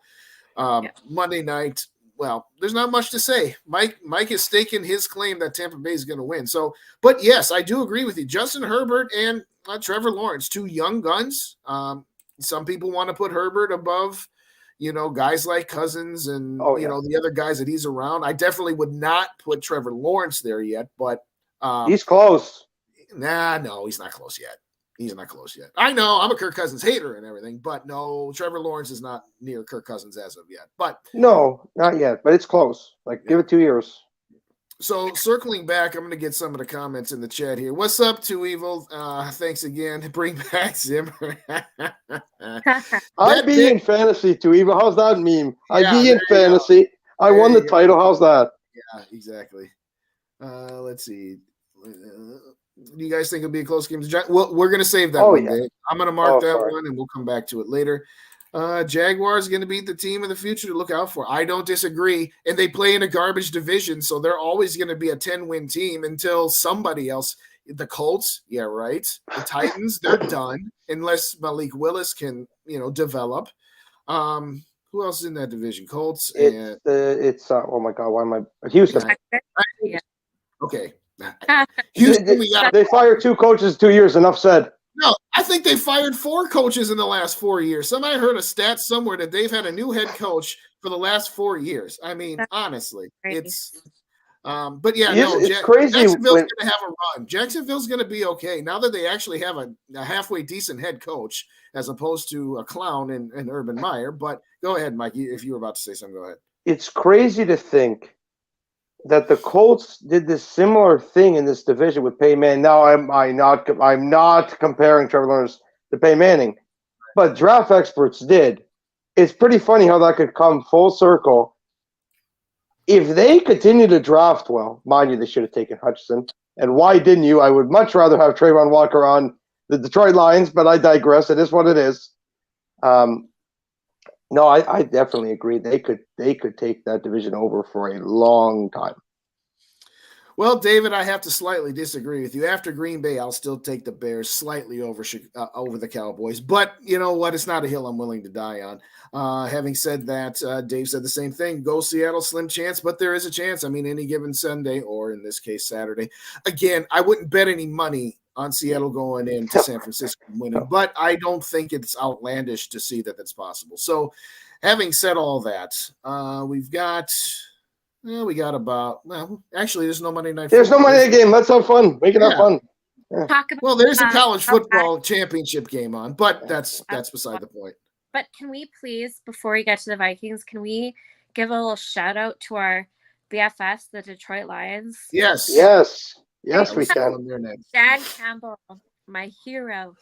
Monday night. well, there's not much to say. Mike is staking his claim that Tampa Bay is going to win. So, but yes, I do agree with you. Justin Herbert and Trevor Lawrence, two young guns. Some people want to put Herbert above, guys like Cousins and, the other guys that he's around. I definitely would not put Trevor Lawrence there yet, but he's close. No, he's not close yet. He's not close yet. I know I'm a Kirk Cousins hater and everything, but no, Trevor Lawrence is not near Kirk Cousins as of yet. But no, not yet, but it's close. Give it 2 years. So circling back, I'm going to get some of the comments in the chat here. What's up, Too Evil? Thanks again. Bring back Zimmer. I'd be in fantasy, Too Evil. How's that meme? I'd be in fantasy. I won the title. How's that? Yeah, exactly. Let's see. Do you guys think it'll be a close game? Well, we're going to save that one. Yeah. I'm going to mark that one, and we'll come back to it later. Jaguars going to be the team of the future to look out for. I don't disagree. And they play in a garbage division, so they're always going to be a 10-win team until somebody else. The Colts, yeah, right. The Titans, they're done unless Malik Willis can, develop. Who else is in that division? Colts and oh my God, why am I Houston? Yeah. Okay. Houston, they fired 2 coaches 2 years. Enough said. No, I think they fired 4 coaches in the last 4 years. Somebody heard a stat somewhere that they've had a new head coach for the last 4 years. I mean, honestly, it's but yeah, it's crazy. Jacksonville's going to have a run. Jacksonville's going to be okay now that they actually have a halfway decent head coach as opposed to a clown in Urban Meyer. But go ahead, Mike. If you were about to say something, go ahead. It's crazy to think that the Colts did this similar thing in this division with Peyton Manning. Now, I'm not comparing Trevor Lawrence to Peyton Manning, but draft experts did. It's pretty funny how that could come full circle. If they continue to draft well, mind you, they should have taken Hutchinson. And why didn't you? I would much rather have Trayvon Walker on the Detroit Lions, but I digress. It is what it is. No, I definitely agree. They could take that division over for a long time. Well, David, I have to slightly disagree with you. After Green Bay, I'll still take the Bears slightly over the Cowboys. But you know what? It's not a hill I'm willing to die on. Having said that, Dave said the same thing. Go Seattle, slim chance, but there is a chance. I mean, any given Sunday, or in this case, Saturday. Again, I wouldn't bet any money on Seattle going into San Francisco and winning, but I don't think it's outlandish to see that that's possible. So having said all that, we got about, actually there's no Monday night. There's no Monday night game. Let's have fun. Make it have fun. Yeah. Well, there's a college football championship game on, but that's beside the point. But can we please, before we get to the Vikings, can we give a little shout out to our BFFs, the Detroit Lions? Yes, we can. Dan Campbell, my hero.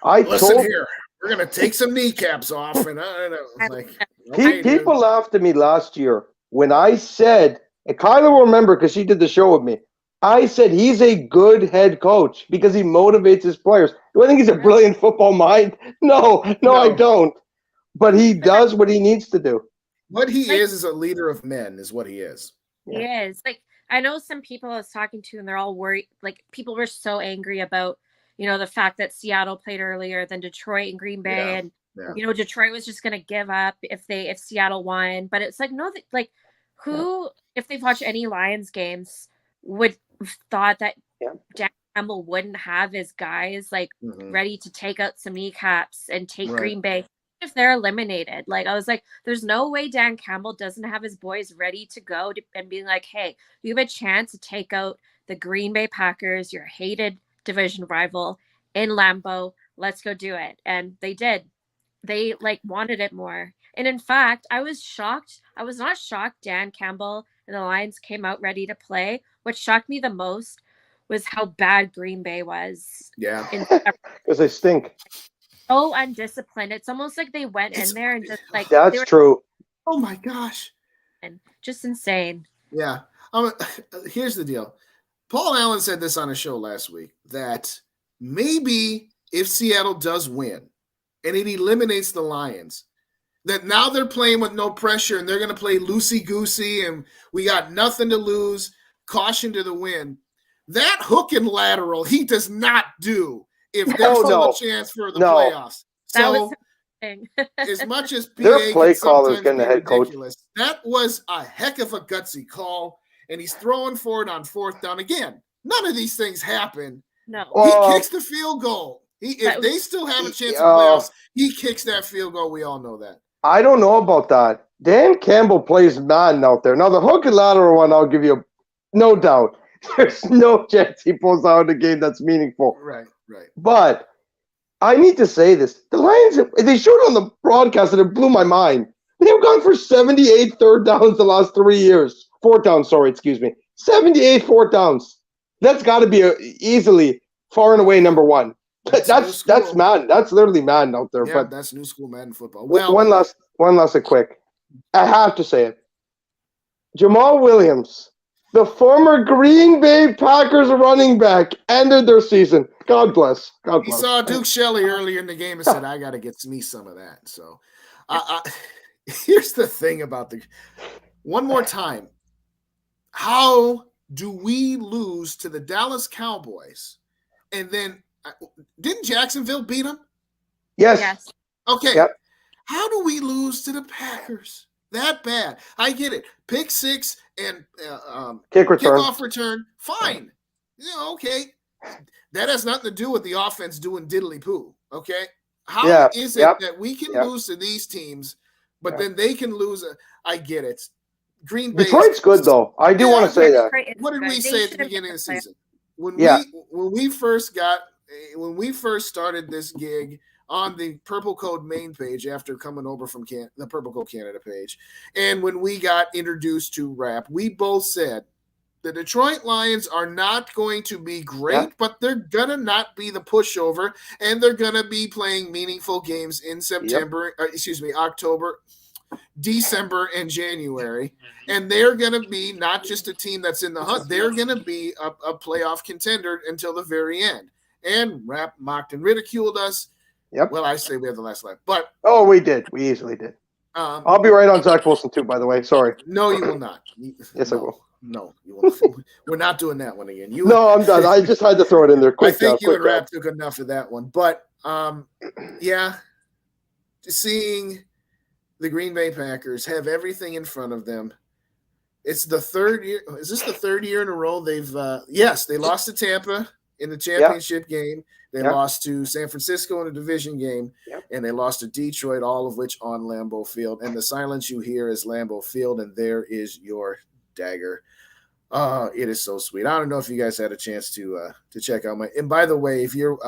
Listen here, we're gonna take some kneecaps off, and I don't know. People laughed at me last year when I said, and Kyla will remember because she did the show with me. I said he's a good head coach because he motivates his players. Do I think he's a brilliant football mind? No, I don't. But he does what he needs to do. What he is a leader of men, is what he is. He is. I know some people I was talking to, and they're all worried. People were so angry about, the fact that Seattle played earlier than Detroit and Green Bay, and Detroit was just going to give up if Seattle won. But it's who, if they've watched any Lions games, would have thought that Dan Campbell wouldn't have his guys ready to take out some kneecaps and take Green Bay if they're eliminated. I was like, there's no way Dan Campbell doesn't have his boys ready to go and being like, hey, you have a chance to take out the Green Bay Packers, your hated division rival, in Lambeau. Let's go do it. And they did. They wanted it more. And in fact, I was shocked. I was not shocked Dan Campbell and the Lions came out ready to play. What shocked me the most was how bad Green Bay was. Yeah. Because they stink. So undisciplined. It's almost like they went in there and just that's true. Oh my gosh. And just insane. Yeah. Here's the deal. Paul Allen said this on a show last week that maybe if Seattle does win and it eliminates the Lions, that now they're playing with no pressure and they're going to play loosey-goosey and we got nothing to lose, caution to the wind. That hook and lateral he does not do if there's still a chance for the playoffs. So as much as Their PA play can call is sometimes getting be the head coach. ridiculous, that was a heck of a gutsy call, and he's throwing for it on 4th down. Again, none of these things happen. No. He kicks the field goal. If they still have a chance of playoffs, he kicks that field goal. We all know that. I don't know about that. Dan Campbell plays man out there. Now, the hook and lateral one, I'll give you no doubt. There's no chance he pulls out a game that's meaningful. Right. But I need to say this. The Lions, they showed on the broadcast and it blew my mind. They've gone for 78 third downs the last 3 years. 4th down, sorry, excuse me. 78 4th downs. That's got to be easily far and away number one. That's man. That's literally man out there. Yeah, but that's new school Madden football. Well, one last quick. I have to say it. Jamal Williams, the former Green Bay Packers running back, ended their season. God bless. He saw Duke Shelley earlier in the game and said, "I got to get me some of that." So, here's the thing about one more time. How do we lose to the Dallas Cowboys? And then didn't Jacksonville beat them? Yes. Okay. Yep. How do we lose to the Packers that bad? I get it. Pick 6 and kickoff return. Fine. Okay. That has nothing to do with the offense doing diddly poo. Okay. How is it that we can lose to these teams, but then they can lose? I get it. Green Bay. Detroit's good though. I do want to say that. What did we say at the beginning of the season? When we first started this gig on the Purple Code main page after coming over from the Purple Code Canada page, and when we got introduced to rap, we both said the Detroit Lions are not going to be great, but they're gonna not be the pushover, and they're gonna be playing meaningful games in October, December, and January, and they're going to be not just a team that's in the hunt, they're going to be a playoff contender until the very end. And Rap mocked and ridiculed us. Yep. Well, I say we have the last laugh, but we did. We easily did. I'll be right on Zach Wilson too, by the way. Sorry. No, you will not. Yes, I will. No, you won't. We're not doing that one again. No, I'm done. I just had to throw it in there. I think you and Rap took enough of that one, but seeing the Green Bay Packers have everything in front of them. It's the 3rd year. Is this the 3rd year in a row they've they lost to Tampa in the championship game. They lost to San Francisco in a division game, and they lost to Detroit, all of which on Lambeau Field. And the silence you hear is Lambeau Field, and there is your dagger. It is so sweet. I don't know if you guys had a chance to check out and by the way, if you're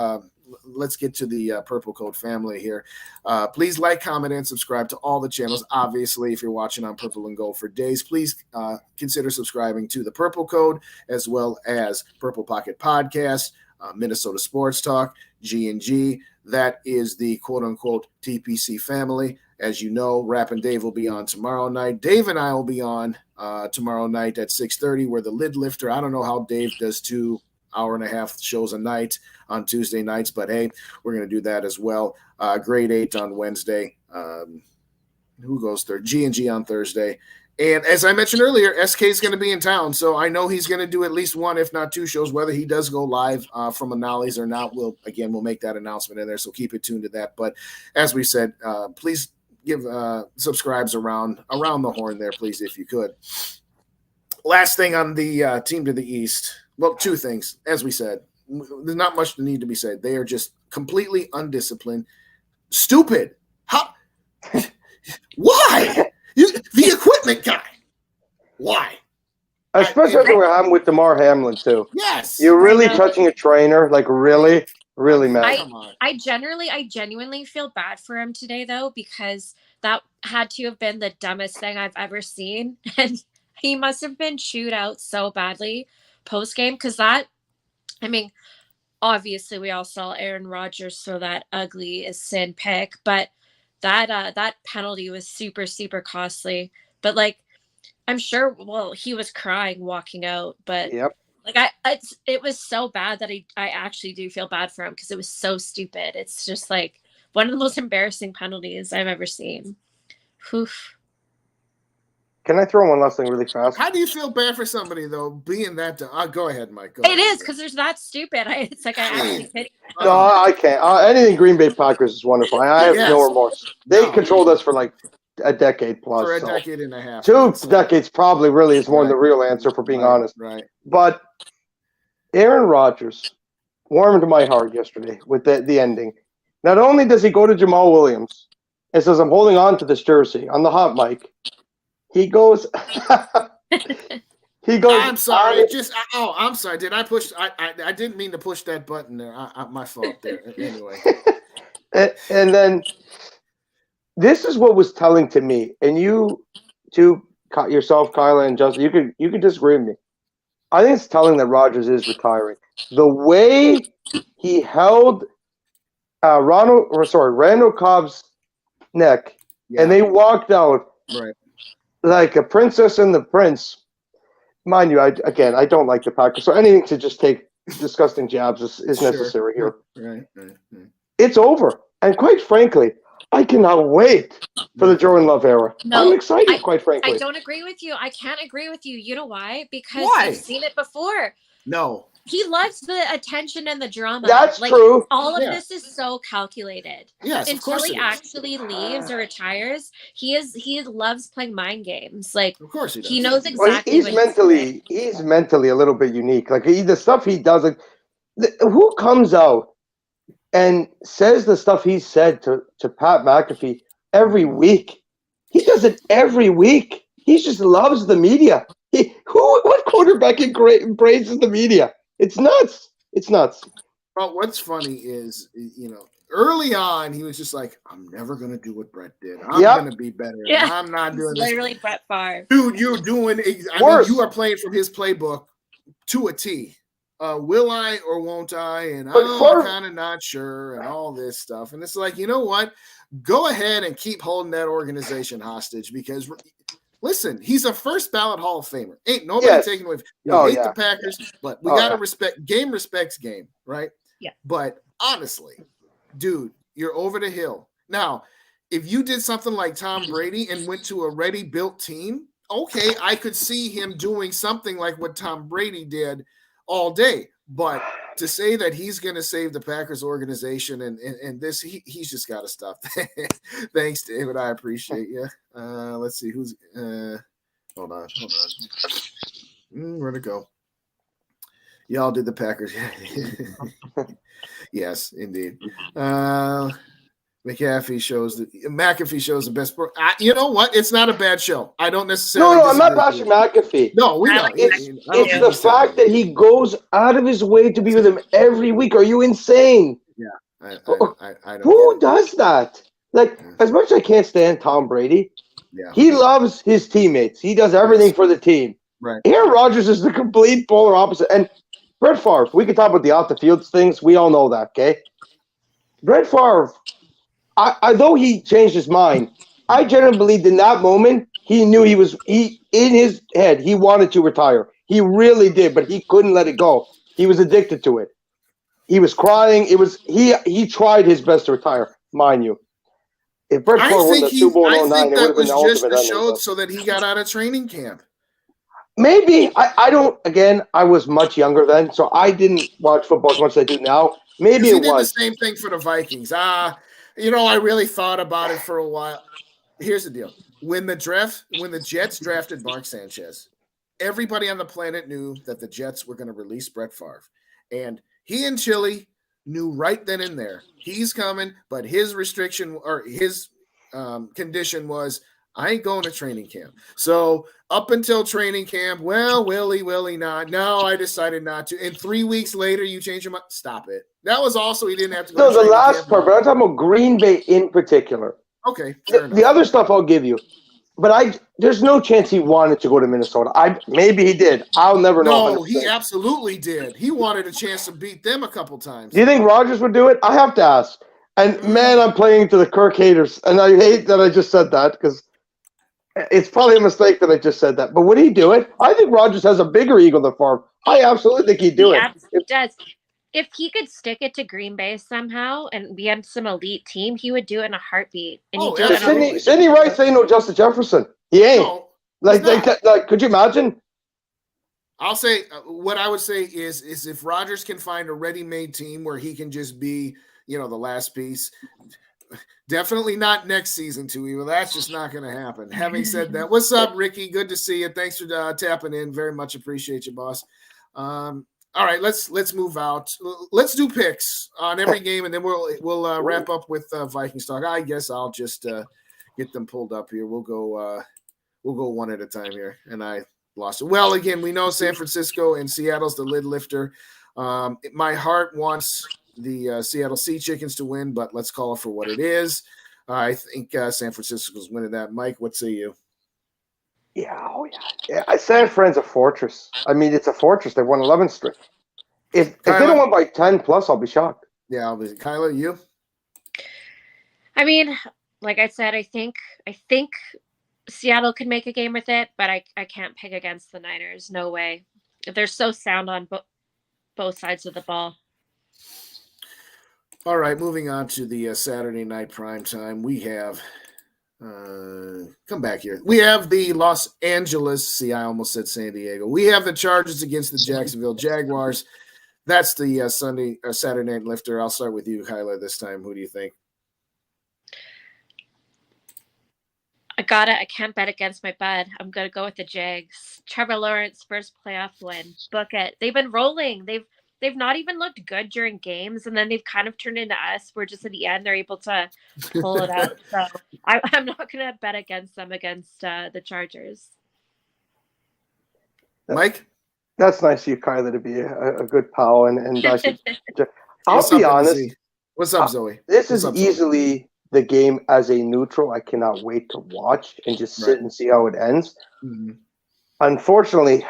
let's get to the Purple Code family here. Please like, comment, and subscribe to all the channels. Obviously, if you're watching on Purple and Gold for days, please consider subscribing to the Purple Code as well as Purple Pocket Podcast, Minnesota Sports Talk, G&G. That is the quote-unquote TPC family. As you know, Rap and Dave will be on tomorrow night. Dave and I will be on tomorrow night at 6:30. We're the lid lifter. I don't know how Dave does 2 hour-and-a-half shows a night on Tuesday nights, but hey, we're going to do that as well. Grade 8 on Wednesday. Who goes third? G&G on Thursday. And as I mentioned earlier, SK is going to be in town, so I know he's going to do at least 1, if not 2 shows. Whether he does go live from Annalis or not, we'll make that announcement in there, so keep it tuned to that. But as we said, please give subscribes around the horn there, please, if you could. Last thing on the team to the east. Well, 2 things. As we said, there's not much to need to be said. They are just completely undisciplined, stupid. How? Why? The equipment guy. Why? Especially after what happened with DeMar Hamlin too. Yes. You're really touching a trainer, like really, man. I genuinely feel bad for him today though, because that had to have been the dumbest thing I've ever seen, and he must have been chewed out so badly post game because obviously we all saw Aaron Rodgers throw that ugly as sin pick, but that penalty was super, super costly. But I'm sure, he was crying walking out, but it was so bad that I actually do feel bad for him because it was so stupid. It's just one of the most embarrassing penalties I've ever seen. Oof. Can I throw one last thing really fast? How do you feel bad for somebody though being that? Go ahead, Mike. Go It ahead. is because there's that stupid. It's like I actually pity. No, I can't. Anything Green Bay Packers is wonderful. I have no remorse. They controlled us for like a decade plus. For a decade and a half. 2 decades probably really is more than the real answer, for being honest. Right. But Aaron Rodgers warmed my heart yesterday with the ending. Not only does he go to Jamal Williams and says, "I'm holding on to this jersey" on the hot mic, he goes. He goes. I'm sorry. I'm sorry. Did I push? I didn't mean to push that button there. My fault there. Anyway. And then this is what was telling to me, and you two, yourself, Kyla, and Justin, you could disagree with me. I think it's telling that Rodgers is retiring. The way he held Randall Cobb's neck, and they walked out like a princess and the prince. Mind you, I don't like the Packers, so anything to just take disgusting jabs is necessary here. Right. It's over, and quite frankly, I cannot wait for the Jordan Love era. No, I'm excited, quite frankly. I don't agree with you. I can't agree with you. You know why? Because I've seen it before. No. He loves the attention and the drama. That's true. All of this is so calculated. Yes, until he actually leaves or retires, he loves playing mind games. Like, of course he does. He knows exactly. He's mentally a little bit unique. Like the stuff he does. Like, who comes out and says the stuff he said to Pat McAfee every week? He does it every week. He just loves the media. What quarterback embraces the media? It's nuts. It's nuts. Well, what's funny is, early on, he was just like, "I'm never going to do what Brett did. I'm going to be better. Yeah. I'm not doing this." Literally Brett Favre. Dude, you're doing you are playing from his playbook to a T. Will I or won't I? And I'm kind of not sure and all this stuff. And it's like, you know what? Go ahead and keep holding that organization hostage because – listen, he's a first ballot Hall of Famer. Ain't nobody taking away. We hate the Packers, but we gotta respect. Game respects game, right? Yeah. But honestly, dude, you're over the hill. Now, if you did something like Tom Brady and went to a ready-built team, okay, I could see him doing something like what Tom Brady did all day. But to say that he's going to save the Packers organization and this, he's just got to stop. Thanks, David. I appreciate you. Let's see who's. Hold on. Where'd it go? Y'all did the Packers. Yes, indeed. McAfee shows the best. You know what? It's not a bad show. I don't necessarily. No, I'm not bashing McAfee. No, we know. It's the fact that he goes out of his way to be with him every week. Are you insane? Yeah, I don't. Who does that? Like, as much as I can't stand Tom Brady, he loves his teammates. He does everything for the team. Right. Aaron Rodgers is the complete polar opposite. And Brett Favre, we can talk about the off the field things. We all know that, okay? Brett Favre. Though he changed his mind, I genuinely believed in that moment he knew in his head he wanted to retire. He really did, but he couldn't let it go. He was addicted to it. He was crying. He tried his best to retire, mind you. If Brett Favre won the Super Bowl in 09, it would have been the ultimate ending. Showed so that he got out of training camp. Maybe I don't. Again, I was much younger then, so I didn't watch football as much as I do now. Maybe it was. He did the same thing for the Vikings. I really thought about it for a while. Here's the deal. When the Jets drafted Mark Sanchez, everybody on the planet knew that the Jets were going to release Brett Favre. And he and Chile knew right then and there, he's coming, but his restriction or his condition was, I ain't going to training camp. So up until training camp, well, will he not? No, I decided not to. And 3 weeks later, you change your mind. Stop it. That was also, he didn't have to go to the last part, but I'm talking about Green Bay in particular. Okay. The other stuff I'll give you. But there's no chance he wanted to go to Minnesota. Maybe he did. I'll never know. No, he absolutely did. He wanted a chance to beat them a couple times. Do you think Rodgers would do it? I have to ask. And man, I'm playing to the Kirk haters. And I hate that I just said that because it's probably a mistake that I just said that. But would he do it? I think Rodgers has a bigger ego than Favre. I absolutely think he'd do it. Absolutely does. If he could stick it to Green Bay somehow and be on some elite team, he would do it in a heartbeat. And Sidney Rice ain't no Justin Jefferson. He ain't. Like, could you imagine? I'll say what I would say is if Rodgers can find a ready-made team where he can just be, the last piece. Definitely not next season, too. Well, that's just not going to happen. Having said that, what's up, Ricky? Good to see you. Thanks for tapping in. Very much appreciate you, boss. All right, let's move out. Let's do picks on every game, and then we'll wrap up with Vikings talk. I guess I'll just get them pulled up here. We'll go one at a time here, and I lost it. Well, again, we know San Francisco and Seattle's the lid lifter. My heart wants the Seattle Sea Chickens to win, but let's call it for what it is. I think San Francisco's winning that. Mike, what say you? Yeah, San Fran's a fortress. I mean, it's a fortress. They won 11 straight. If they don't win by 10 plus, I'll be shocked. Yeah, I'll be. Kyla, you? I mean, like I said, I think Seattle could make a game with it, but I can't pick against the Niners. No way. They're so sound on both sides of the ball. All right, moving on to the Saturday night prime time. We have come back here. We have the Los Angeles. See, I almost said San Diego. We have the Chargers against the Jacksonville Jaguars. That's the Saturday night lifter. I'll start with you, Kyla, this time. Who do you think? I can't bet against my bud. I'm gonna go with the Jags. Trevor Lawrence first playoff win. Book it. They've been rolling. They've not even looked good during games, and then they've kind of turned into us. We're just at the end, they're able to pull it out. So I'm not gonna bet against them against the Chargers. Mike? That's nice of you, Kyla, to be a good pal, and I should. I'll be honest. What's up, Zoe? This is easily the game as a neutral. I cannot wait to watch and just sit and see how it ends. Mm-hmm. Unfortunately,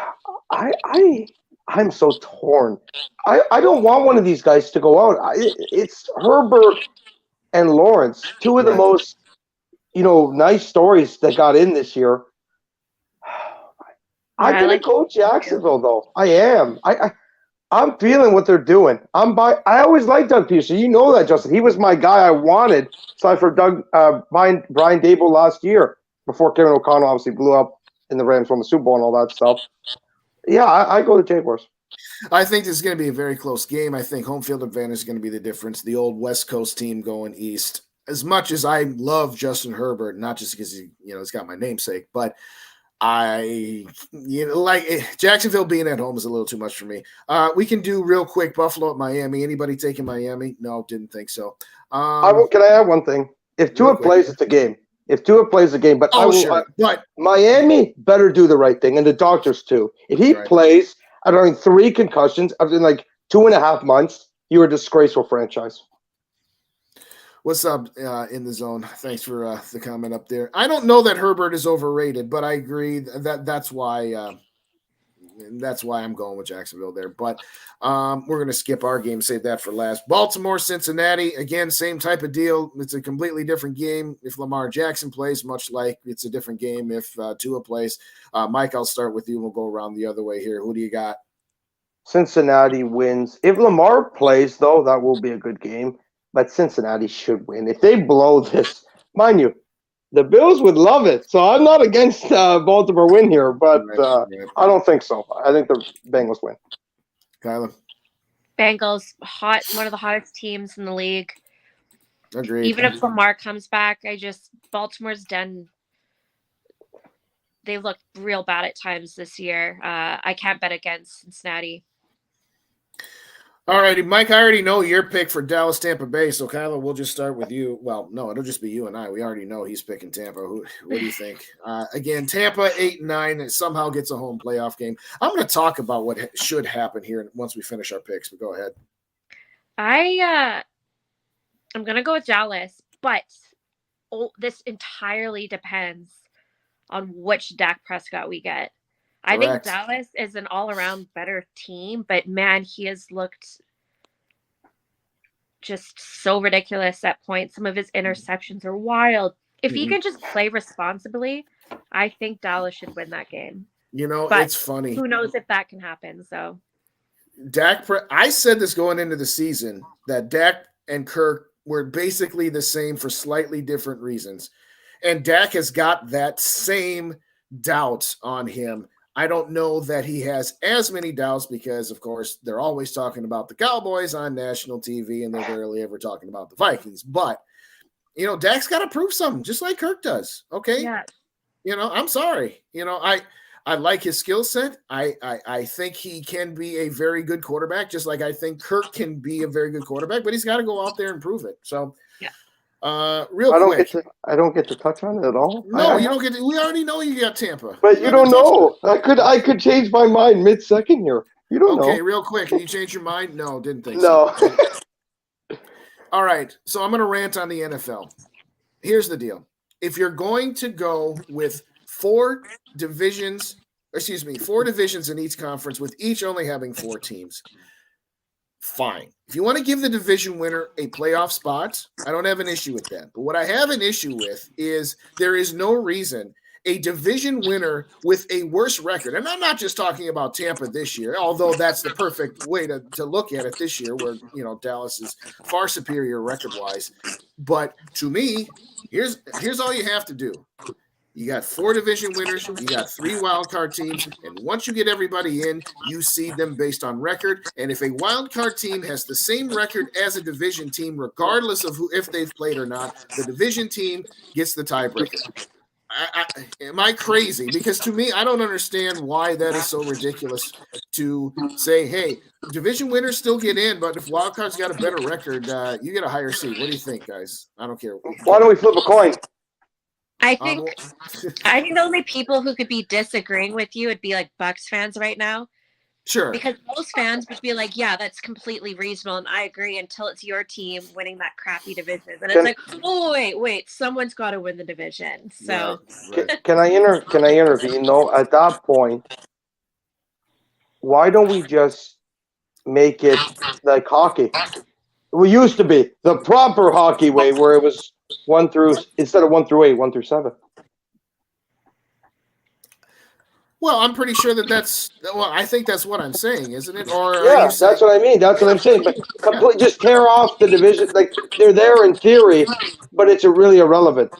I'm so torn. I don't want one of these guys to go out. It's Herbert and Lawrence, two of the most, nice stories that got in this year. I'm gonna go Jacksonville, though. I am. I'm feeling what they're doing. I always liked Doug Peterson. You know that, Justin. He was my guy I wanted. Aside for Brian Dable last year, before Kevin O'Connell obviously blew up in the Rams won the Super Bowl and all that stuff. Yeah, I go to Jaguars. I think this is going to be a very close game. I think home field advantage is going to be the difference. The old West Coast team going east. As much as I love Justin Herbert, not just because he's got my namesake, but Jacksonville being at home is a little too much for me. We can do real quick Buffalo at Miami. Anybody taking Miami? No, didn't think so. Can I add one thing? If Tua plays, it's a game. But but Miami better do the right thing, and the doctors too. If he plays after 3 concussions after 2.5 months, you're a disgraceful franchise. What's up in the zone? Thanks for the comment up there. I don't know that Herbert is overrated, but I agree that's why I'm going with Jacksonville there. But we're going to skip our game, save that for last. Baltimore, Cincinnati, again, same type of deal. It's a completely different game if Lamar Jackson plays, much like it's a different game if Tua plays. Mike, I'll start with you. We'll go around the other way here. Who do you got? Cincinnati wins. If Lamar plays, though, that will be a good game. But Cincinnati should win. If they blow this, mind you, the Bills would love it. So I'm not against Baltimore win here, but I don't think so. I think the Bengals win. Kyla? Bengals, one of the hottest teams in the league. Agreed. Even if Lamar comes back, Baltimore's done. They look real bad at times this year. I can't bet against Cincinnati. All righty, Mike, I already know your pick for Dallas Tampa Bay, so Kyla, we'll just start with you. Well, no, it'll just be you and I. We already know he's picking Tampa. What do you think? Again, Tampa 8-9 and somehow gets a home playoff game. I'm going to talk about what should happen here once we finish our picks, but go ahead. I'm going to go with Dallas, but this entirely depends on which Dak Prescott we get. I think Dallas is an all-around better team, but man, he has looked just so ridiculous at points. Some of his interceptions are wild. If he can just play responsibly, I think Dallas should win that game. But it's funny. Who knows if that can happen? So, I said this going into the season that Dak and Kirk were basically the same for slightly different reasons, and Dak has got that same doubts on him. I don't know that he has as many doubts because, of course, they're always talking about the Cowboys on national TV and they're rarely ever talking about the Vikings. But, Dak's got to prove something, just like Kirk does. Okay. Yeah. I'm sorry. I like his skill set. I think he can be a very good quarterback, just like I think Kirk can be a very good quarterback, but he's got to go out there and prove it. So, I don't get to touch on it at all. No, you don't get to. We already know you got Tampa. But you don't know. I could change my mind mid-second here. You don't know. Okay, real quick. Can you change your mind? No, didn't think so. All right. So I'm going to rant on the NFL. Here's the deal. If you're going to go with four divisions in each conference with each only having 4 teams, fine. If you want to give the division winner a playoff spot, I don't have an issue with that. But what I have an issue with is there is no reason a division winner with a worse record, and I'm not just talking about Tampa this year, although that's the perfect way to look at it this year where, Dallas is far superior record-wise. But to me, here's all you have to do. You got 4 division winners, you got 3 wildcard teams, and once you get everybody in, you seed them based on record. And if a wildcard team has the same record as a division team, regardless of if they've played or not, the division team gets the tiebreaker. Am I crazy? Because to me, I don't understand why that is so ridiculous to say, hey, division winners still get in, but if wildcard's got a better record, you get a higher seed. What do you think, guys? I don't care. Why don't we flip a coin? I think the only people who could be disagreeing with you would be like Bucks fans right now. Sure. Because most fans would be like, yeah, that's completely reasonable, and I agree until it's your team winning that crappy division. And it's like, oh, wait, someone's got to win the division. So yeah, right. Can I intervene though? At that point, why don't we just make it like hockey? We used to be the proper hockey way where it was 1 through instead of 1 through 8, 1 through 7. Well, I'm pretty sure I think that's what I'm saying, isn't it? Or yeah, that's what I mean. That's what I'm saying. But just tear off the division. Like they're there in theory, but it's really irrelevant.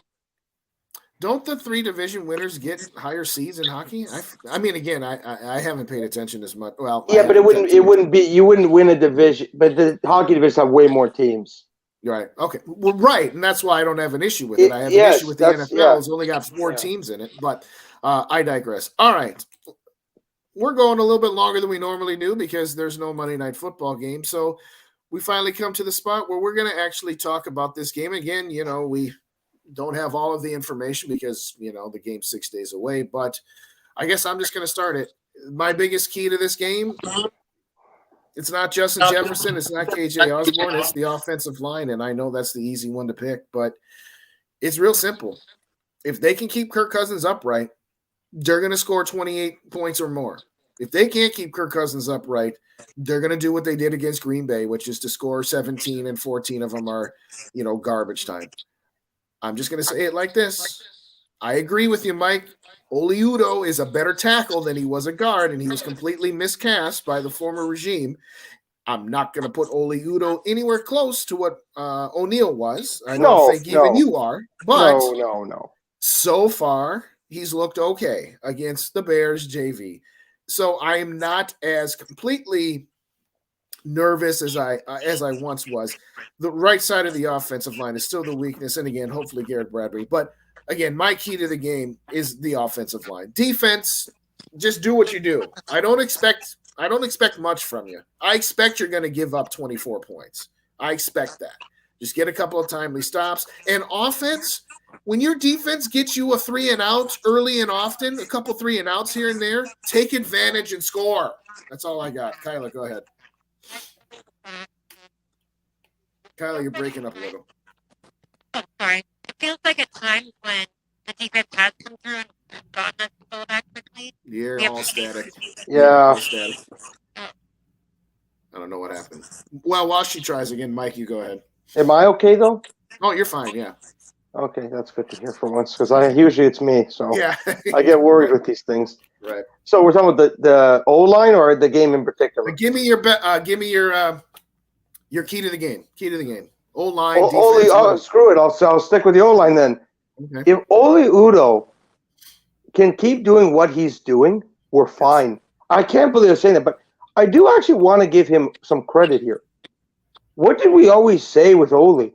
Don't the 3 division winners get higher seeds in hockey? I mean, again, I haven't paid attention as much. Well, yeah, but it wouldn't be. You wouldn't win a division, but the hockey divisions have way more teams. You're right. Okay. Well, right, and that's why I don't have an issue with it. I have an issue with the NFL. Yeah. It's only got 4 teams in it, but I digress. All right. We're going a little bit longer than we normally do because there's no Monday Night Football game. So we finally come to the spot where we're going to actually talk about this game. Again, we don't have all of the information because, the game's 6 days away. But I guess I'm just going to start it. My biggest key to this game, it's not Justin Jefferson. It's not KJ Osborne. It's the offensive line, and I know that's the easy one to pick, but it's real simple. If they can keep Kirk Cousins upright, they're going to score 28 points or more. If they can't keep Kirk Cousins upright, they're going to do what they did against Green Bay, which is to score 17 and 14 of them are, garbage time. I'm just going to say it like this. I agree with you, Mike. Oli Udoh is a better tackle than he was a guard, and he was completely miscast by the former regime. I'm not going to put Oli Udoh anywhere close to what O'Neal was. I don't think even you are. But no. So far, he's looked okay against the Bears JV. So I am not as completely nervous as I once was. The right side of the offensive line is still the weakness, and again, hopefully Garrett Bradbury. But again, my key to the game is the offensive line. Defense, just do what you do. I don't expect much from you. I expect you're going to give up 24 points. I expect that. Just get a couple of timely stops. And offense, when your defense gets you a 3 and out early and often, a couple 3 and outs here and there, take advantage and score. That's all I got. Kyla, go ahead. Kyla, you're breaking up a little. Oh, sorry. It feels like at times when the defense has come through and gotten us to go back quickly. You're all static. Yeah. Static. I don't know what happened. Well, while she tries again, Mike, you go ahead. Am I okay though? Oh, you're fine. Yeah. Okay, that's good to hear for once because usually it's me, so yeah. I get worried with these things. Right. So we're talking about the O line or the game in particular. Give me your key to the game. Key to the game. O line. Screw it. I'll stick with the O line then. Okay. If Oli Udoh can keep doing what he's doing, we're fine. I can't believe I'm saying that, but I do actually want to give him some credit here. What did we always say with Ole?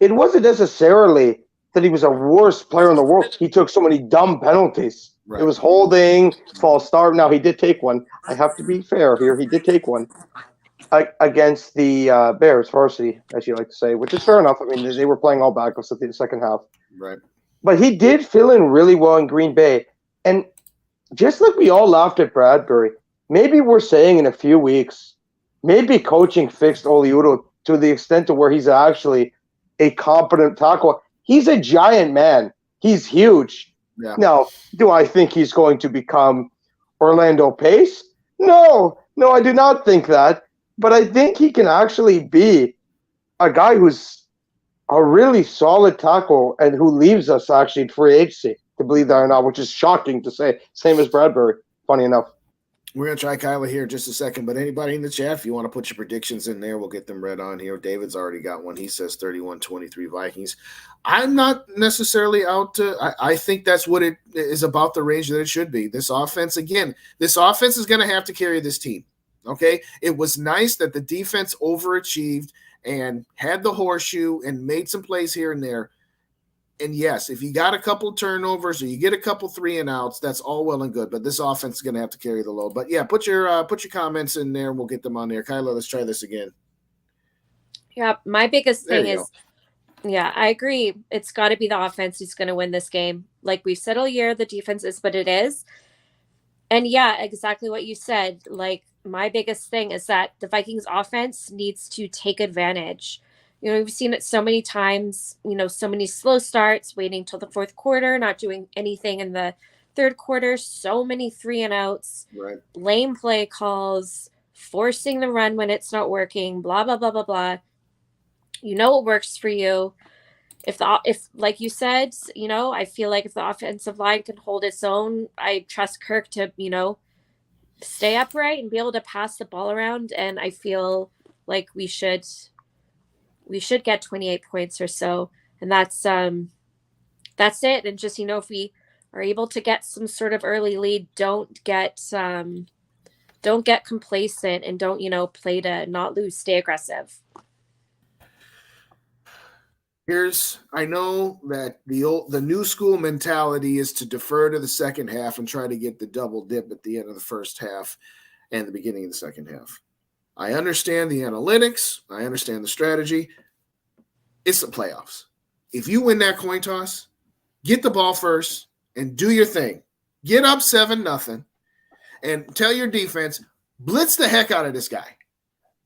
It wasn't necessarily that he was a worst player in the world. He took so many dumb penalties. Right. It was holding, false start. Now, he did take one. I have to be fair here. He did take one against the Bears varsity, as you like to say, which is fair enough. I mean, they were playing all backups at the second half. Right. But he did fill in really well in Green Bay. And just like we all laughed at Bradbury, maybe we're saying in a few weeks, maybe coaching fixed Oliudo to the extent to where he's actually a competent tackle. He's a giant man. He's huge. Yeah. Now, do I think he's going to become Orlando Pace? No, I do not think that. But I think he can actually be a guy who's a really solid tackle and who leaves us actually in free agency, to believe that or not, which is shocking to say. Same as Bradbury, funny enough. We're going to try Kyla here in just a second, but anybody in the chat, if you want to put your predictions in there, we'll get them read on here. David's already got one. He says 31-23 Vikings. I'm not necessarily out to – I think that's what it is, about the range that it should be. This offense, again, this offense is going to have to carry this team, okay? It was nice that the defense overachieved and had the horseshoe and made some plays here and there. And yes, if you got a couple turnovers or you get a couple 3-and-outs, that's all well and good. But this offense is going to have to carry the load. But yeah, put your comments in there, and we'll get them on there. Kyla, let's try this again. Yeah, my biggest thing is, yeah, I agree. It's got to be the offense who's going to win this game. Like we've said all year, the defense is what it is. And yeah, exactly what you said. Like my biggest thing is that the Vikings offense needs to take advantage. You know, we've seen it so many times, you know, so many slow starts, waiting till the fourth quarter, not doing anything in the third quarter, so many 3-and-outs, right, lame play calls, forcing the run when it's not working, blah, blah, blah, blah, blah. You know what works for you. If like you said, you know, I feel like if the offensive line can hold its own, I trust Kirk to, you know, stay upright and be able to pass the ball around. And I feel like we should get 28 points or so. And that's it. And just, you know, if we are able to get some sort of early lead, don't get complacent and don't, you know, play to not lose, stay aggressive. I know that the new school mentality is to defer to the second half and try to get the double dip at the end of the first half and the beginning of the second half. I understand the analytics. I understand the strategy. It's the playoffs. If you win that coin toss, get the ball first and do your thing. Get up 7-0 and tell your defense, blitz the heck out of this guy.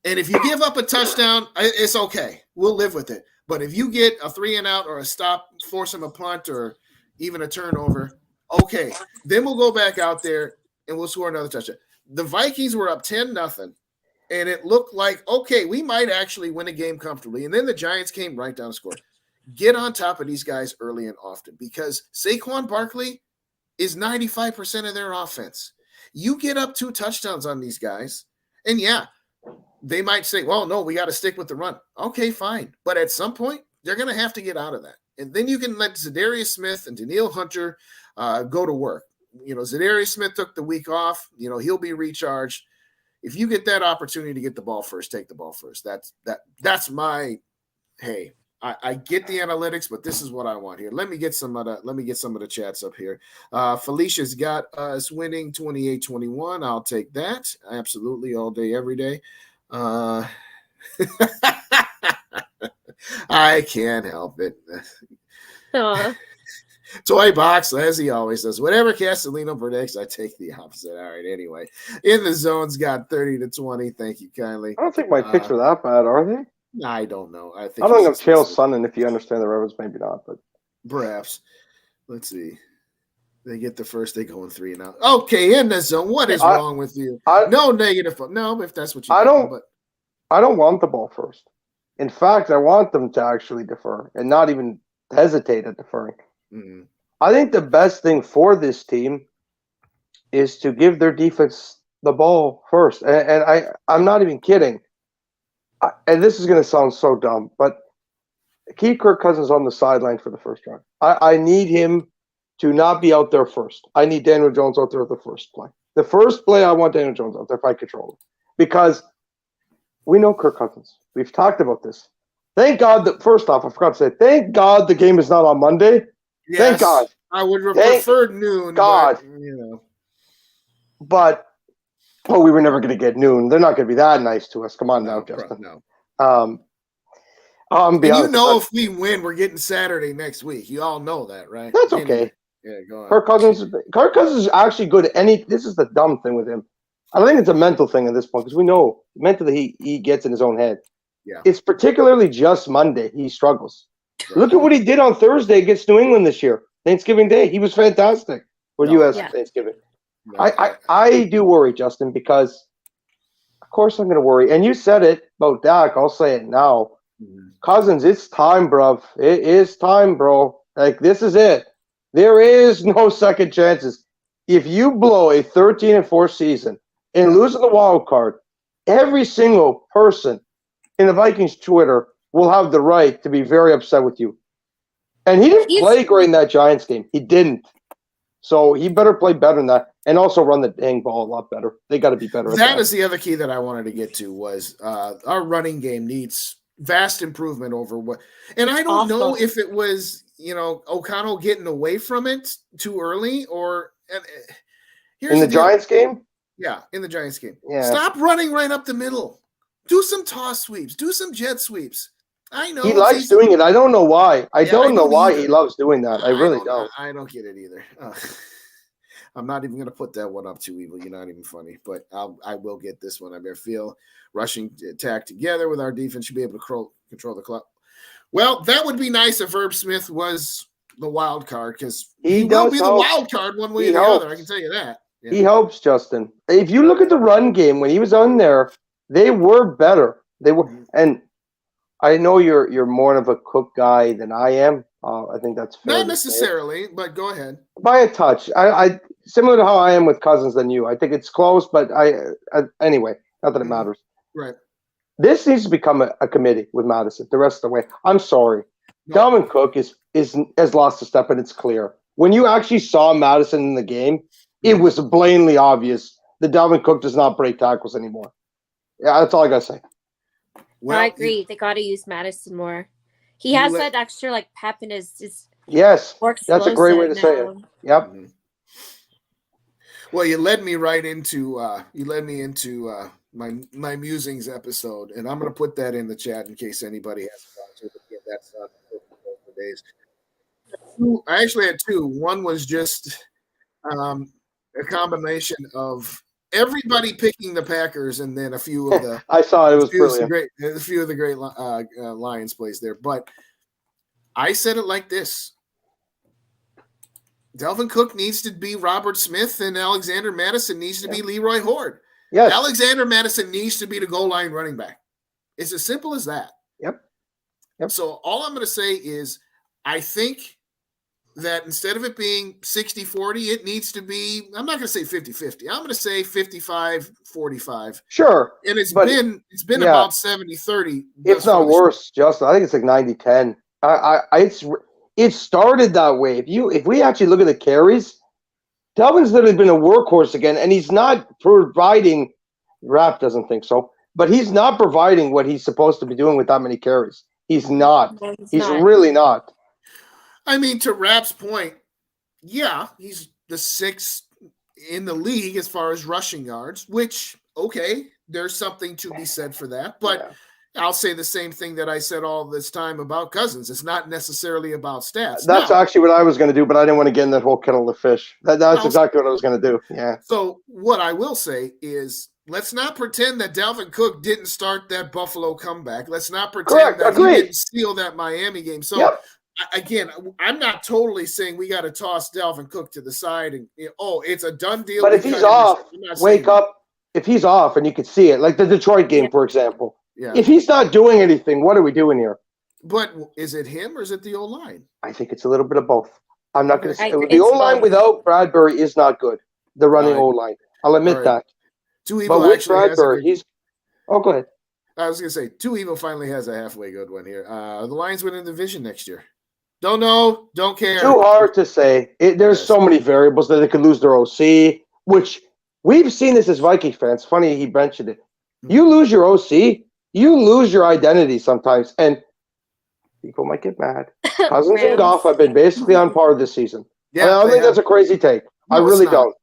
And if you give up a touchdown, it's okay. We'll live with it. But if you get a 3-and-out or a stop, force him a punt or even a turnover, okay. Then we'll go back out there and we'll score another touchdown. The Vikings were up 10-0. And it looked like, okay, we might actually win a game comfortably. And then the Giants came right down and scored. Get on top of these guys early and often because Saquon Barkley is 95% of their offense. You get up 2 touchdowns on these guys, and yeah, they might say, well, no, we got to stick with the run. Okay, fine. But at some point, they're going to have to get out of that. And then you can let Zadarius Smith and Danielle Hunter go to work. You know, Zadarius Smith took the week off. You know, he'll be recharged. If you get that opportunity to get the ball first, take the ball first. That's my hey. I get the analytics, but this is what I want here. Let me get some of the chats up here. Felicia's got us winning 28-21. I'll take that. Absolutely, all day, every day. I can't help it. Toy box, as he always does. Whatever Castellino predicts, I take the opposite. All right, anyway. In the zone's got 30-20. Thank you kindly. I don't think my picks are that bad, are they? I don't know. I don't think I'm Chael Sonnen, if you understand the reference, maybe not, but perhaps. Let's see. They get the first, they go in 3-and-out. Okay, in the zone. What is wrong with you? No negative. No, if that's what you I don't want the ball first. In fact, I want them to actually defer and not even hesitate at deferring. Mm-hmm. I think the best thing for this team is to give their defense the ball first. And I'm not even kidding. And this is going to sound so dumb, but keep Kirk Cousins on the sideline for the first drive. I need him to not be out there first. I need Daniel Jones out there at the first play. The first play, I want Daniel Jones out there if I control it. Because we know Kirk Cousins. We've talked about this. Thank God that, first off, I forgot to say, thank God the game is not on Monday. Yes, thank God. I would have preferred noon. God. But, But we were never going to get noon. They're not going to be that nice to us. Come on now, Justin. No. And if we win, we're getting Saturday next week. You all know that, right? That's okay. Yeah, go on. Kirk Cousins is actually good at any. This is the dumb thing with him. I think it's a mental thing at this point because we know mentally he gets in his own head. Yeah. It's particularly just Monday he struggles. Right. Look at what he did on Thursday against New England this year, Thanksgiving Day. He was fantastic for U.S. Thanksgiving. No, I do worry, Justin, because of course I'm going to worry. And you said it about Dak. I'll say it now. Mm-hmm. Cousins, it's time, bruv. It is time, bro. Like, this is it. There is no second chances. If you blow a 13-4 season and losing the wild card, every single person in the Vikings Twitter will have the right to be very upset with you. And he didn't play great in that Giants game. He didn't. So he better play better than that and also run the dang ball a lot better. They got to be better. That is the other key that I wanted to get to was our running game needs vast improvement over what. And I don't know if it was, O'Connell getting away from it too early or in the Giants game. Yeah, in the Giants game. Yeah. Stop running right up the middle. Do some toss sweeps. Do some jet sweeps. I know he likes doing it. I don't know why. I don't know why he loves doing that. I really don't. I don't get it either. I'm not even going to put that one up too evil. You're not even funny, but I will get this one. I feel rushing attack together with our defense should be able to control the clock. Well, that would be nice if Herb Smith was the wild card because he will be the wild card one way or the other. I can tell you that. Yeah. He helps, Justin. If you look at the run game when he was on there, they were better. They were, and I know you're more of a Cook guy than I am. I think that's fair. Not necessarily, but go ahead. By a touch. I similar to how I am with Cousins than you. I think it's close, but anyway, not that it matters. Right. This needs to become a committee with Madison the rest of the way. I'm sorry. No. Dalvin Cook has lost a step, and it's clear. When you actually saw Madison in the game, it was blatantly obvious that Dalvin Cook does not break tackles anymore. Yeah, that's all I got to say. Well, I agree. They got to use Madison more. He has that extra pep in his yes, that's a great way to say it. Yep. Mm-hmm. Well, you led me right into my musings episode, and I'm going to put that in the chat in case anybody has to get that stuff for days. I actually had two. One was just a combination of everybody picking the Packers, and then a few of the I saw it was brilliant. A few of the great Lions plays there. But I said it like this: Dalvin Cook needs to be Robert Smith, and Alexander Madison needs to be Leroy Horde. Yes. Alexander Madison needs to be the goal line running back. It's as simple as that. Yep. So all I'm going to say is I think that instead of it being 60-40, it needs to be, I'm not going to say 50-50. I'm going to say 55-45. Sure. And it's been about 70-30. It's not worse, Justin. I think it's like 90-10. It started that way. If we actually look at the carries, Dalvin's literally been a workhorse again, and he's not providing. Rap doesn't think so, but he's not providing what he's supposed to be doing with that many carries. He's not. No, he's really not. I mean, to Rap's point, yeah, he's the sixth in the league as far as rushing yards, which, okay, there's something to be said for that. But I'll say the same thing that I said all this time about Cousins. It's not necessarily about stats. That's actually what I was going to do, but I didn't want to get in that whole kettle of fish. That's exactly what I was going to do. Yeah. So what I will say is let's not pretend that Dalvin Cook didn't start that Buffalo comeback. Let's not pretend that he didn't steal that Miami game. So, again, I'm not totally saying we got to toss Dalvin Cook to the side and, it's a done deal. But if he's off, wake up. If he's off and you could see it, like the Detroit game, for example. Yeah. If he's not doing anything, what are we doing here? But is it him or is it the O-line? I think it's a little bit of both. I'm not going to say the O-line without Bradbury is not good. The running O-line. I'll admit that. But with Bradbury, go ahead. I was going to say, Two Evil finally has a halfway good one here. The Lions win in the division next year. Don't know. Don't care. Too hard to say. There's so many variables that they could lose their OC, which we've seen this as Viking fans. Funny he mentioned it. You lose your OC, you lose your identity sometimes, and people might get mad. Cousins and Goff have been basically on par this season. Yeah, I don't think that's a crazy take. No, I really don't.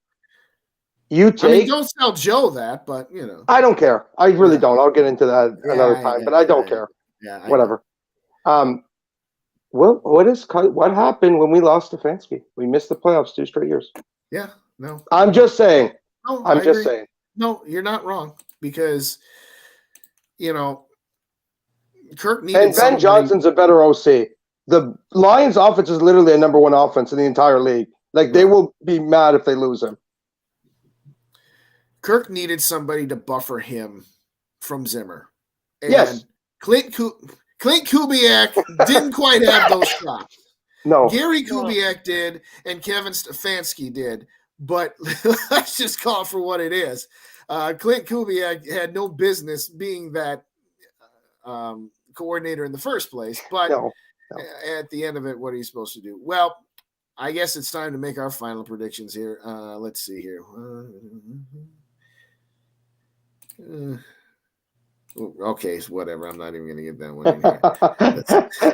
Don't tell Joe that, but you know. I don't care. I really don't. I'll get into that another time, but I don't care. Yeah, whatever. What happened when we lost to Fansky? We missed the playoffs 2 straight years. Yeah, no. I'm just saying. No, I'm just saying. No, you're not wrong because Kirk needed. And Ben Johnson's a better OC. The Lions' offense is literally a number 1 offense in the entire league. Like they will be mad if they lose him. Kirk needed somebody to buffer him from Zimmer. And yes. Clint Kubiak didn't quite have those shots. No. Gary Kubiak did, and Kevin Stefanski did. But let's just call it for what it is. Clint Kubiak had no business being that coordinator in the first place. But at the end of it, what are you supposed to do? Well, I guess it's time to make our final predictions here. Let's see here. Okay, so whatever. I'm not even going to get that one in here.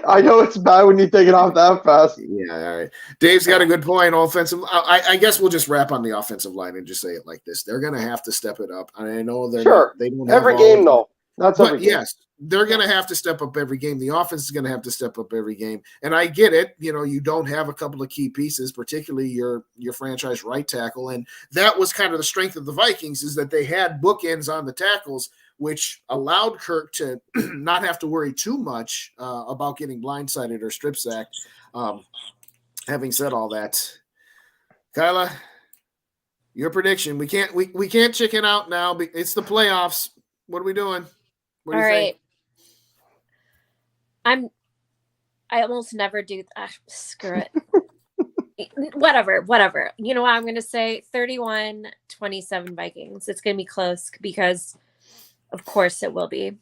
I know it's bad when you take it off that fast. Yeah, all right. Dave's got a good point. Offensive. I guess we'll just wrap on the offensive line and just say it like this. They're going to have to step it up. I know they don't have every game though. That's every game. Yes, they're going to have to step up every game. The offense is going to have to step up every game. And I get it. You don't have a couple of key pieces, particularly your franchise right tackle. And that was kind of the strength of the Vikings is that they had bookends on the tackles, which allowed Kirk to not have to worry too much about getting blindsided or strip sacked. Having said all that, Kyla, your prediction. We can't chicken out now. It's the playoffs. What are we doing? What do you think? I almost never do that. Screw it. Whatever. You know what I'm going to say? 31-27 Vikings. It's going to be close because of course it will be.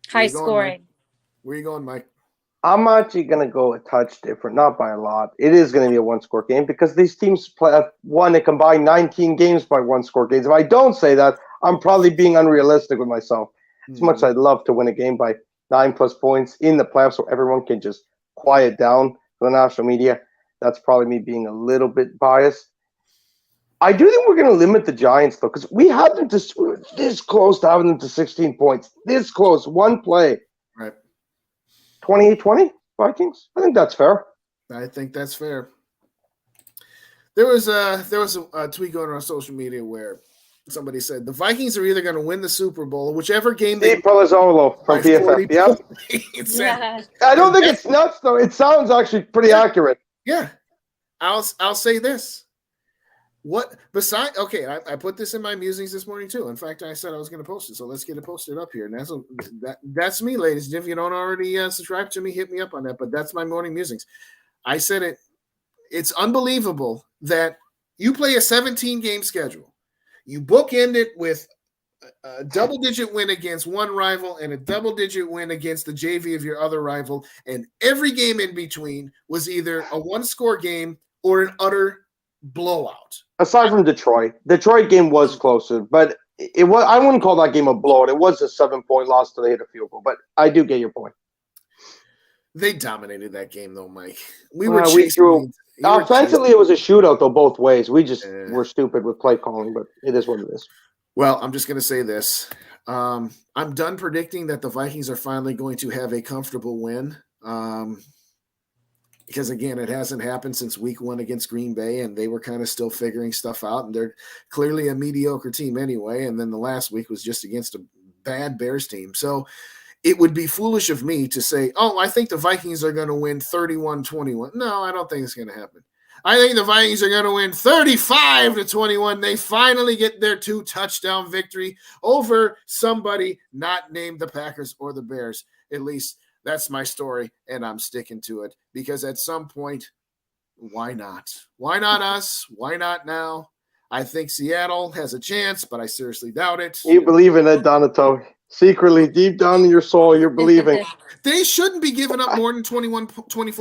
High scoring. Where are you going, Mike? I'm actually going to go a touch different, not by a lot. It is going to be a 1-score game because these teams play they combine 19 games by 1-score games. If I don't say that, I'm probably being unrealistic with myself. As much as I'd love to win a game by 9+ points in the playoffs so everyone can just quiet down for the national media, that's probably me being a little bit biased. I do think we're going to limit the Giants, though, because we have them this close to having them to 16 points. This close, one play. Right. 28-20 Vikings? I think that's fair. I think that's fair. There was a tweet going around social media where somebody said the Vikings are either going to win the Super Bowl, whichever game Steve Palazzolo from PFF. Yeah. I don't think it's nuts, though. It sounds actually pretty accurate. Yeah. I'll say this. What besides? Okay, I put this in my musings this morning too. In fact, I said I was going to post it, so let's get it posted up here. And that's me, ladies. And if you don't already subscribe to me, hit me up on that. But that's my morning musings. I said it. It's unbelievable that you play a 17-game schedule. You bookend it with a double-digit win against one rival and a double-digit win against the JV of your other rival, and every game in between was either a one-score game or an utter blowout. Aside from Detroit game was closer, but it was. I wouldn't call that game a blowout. It was a 7-point loss till they hit a field goal, but I do get your point. They dominated that game, though, Mike. We chasing. Offensively, it was a shootout, though, both ways. We just were stupid with play calling, but it is what it is. Well, I'm just going to say this. I'm done predicting that the Vikings are finally going to have a comfortable win. Because, again, it hasn't happened since week 1 against Green Bay, and they were kind of still figuring stuff out, and they're clearly a mediocre team anyway, and then the last week was just against a bad Bears team. So it would be foolish of me to say, I think the Vikings are going to win 31-21. No, I don't think it's going to happen. I think the Vikings are going to win 35-21. They finally get their 2-touchdown victory over somebody not named the Packers or the Bears. At least that's my story, and I'm sticking to it because at some point, why not? Why not us? Why not now? I think Seattle has a chance, but I seriously doubt it. You believe in it, Donato. Secretly, deep down in your soul, you're believing. They shouldn't be giving up more than 24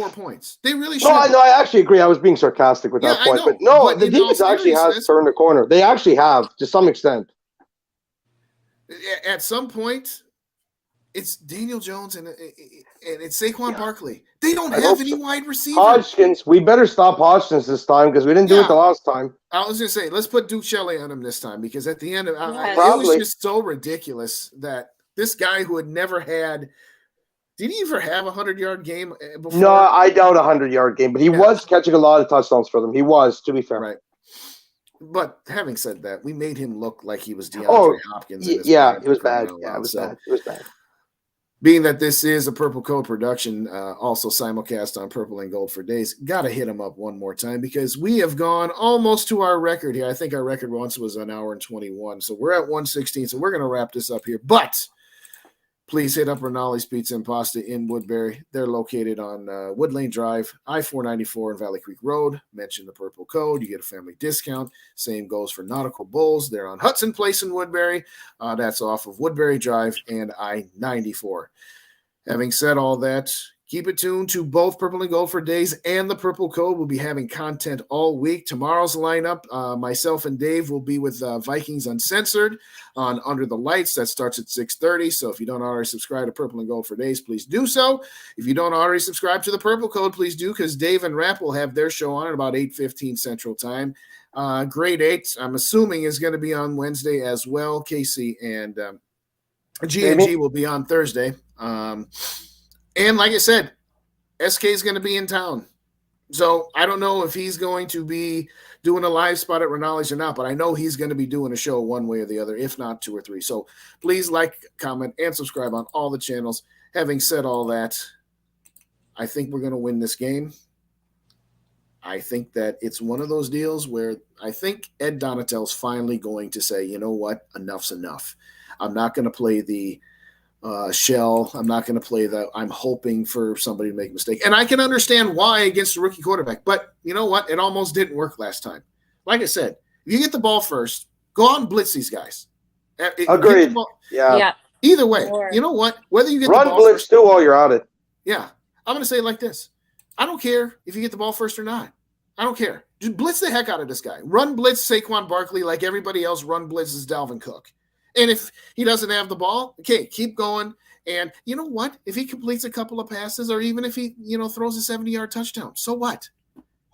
points. They really No, shouldn't. I actually agree. I was being sarcastic with Yeah, that I point. know, But no, but the in all defense actually has seriousness- turned the corner. They actually have, to some extent. At some point, it's Daniel Jones and it's Saquon Barkley. They don't have any wide receivers. Hodgkins, we better stop Hodgkins this time because we didn't do it the last time. I was going to say, let's put Duke Shelley on him this time because at the end of it was just so ridiculous that this guy who had never had – did he ever have a 100-yard game before? No, I doubt a 100-yard game, but he was catching a lot of touchdowns for them. He was, to be fair. Right. But having said that, we made him look like he was DeAndre Hopkins. Yeah, it was bad. Yeah, it was bad. It was bad. Being that this is a Purple Code production, also simulcast on Purple and Gold for Days, got to hit him up one more time because we have gone almost to our record here. I think our record once was an hour and 21. So we're at 116. So we're going to wrap this up here. But please hit up Rinaldi's Pizza and Pasta in Woodbury. They're located on Wood Lane Drive, I-494 and Valley Creek Road. Mention the Purple Code. You get a family discount. Same goes for Nautical Bulls. They're on Hudson Place in Woodbury. That's off of Woodbury Drive and I-94. Having said all that, keep it tuned to both Purple and Gold for Days and the Purple Code. We'll be having content all week. Tomorrow's lineup, myself and Dave will be with Vikings Uncensored on Under the Lights. That starts at 6:30. So if you don't already subscribe to Purple and Gold for Days, please do so. If you don't already subscribe to the Purple Code, please do because Dave and Rap will have their show on at about 8:15 Central Time. Grade 8, I'm assuming, is going to be on Wednesday as well. Casey and G&G will be on Thursday. And like I said, SK is going to be in town. So I don't know if he's going to be doing a live spot at Rinaldi's or not, but I know he's going to be doing a show one way or the other, if not 2 or 3. So please like, comment, and subscribe on all the channels. Having said all that, I think we're going to win this game. I think that it's one of those deals where I think Ed Donatel's finally going to say, you know what, enough's enough. I'm not going to play the shell. I'm not going to play the I'm hoping for somebody to make a mistake. And I can understand why against a rookie quarterback. But you know what? It almost didn't work last time. Like I said, if you get the ball first, go out and blitz these guys. Agreed. Yeah. Either way, you know what? Whether you get run the ball blitz first, too while you're at it. Yeah. I'm going to say it like this. I don't care if you get the ball first or not. I don't care. Just blitz the heck out of this guy. Run blitz Saquon Barkley like everybody else run blitzes Dalvin Cook. And if he doesn't have the ball, okay, keep going. And you know what? If he completes a couple of passes or even if he, throws a 70-yard touchdown, so what?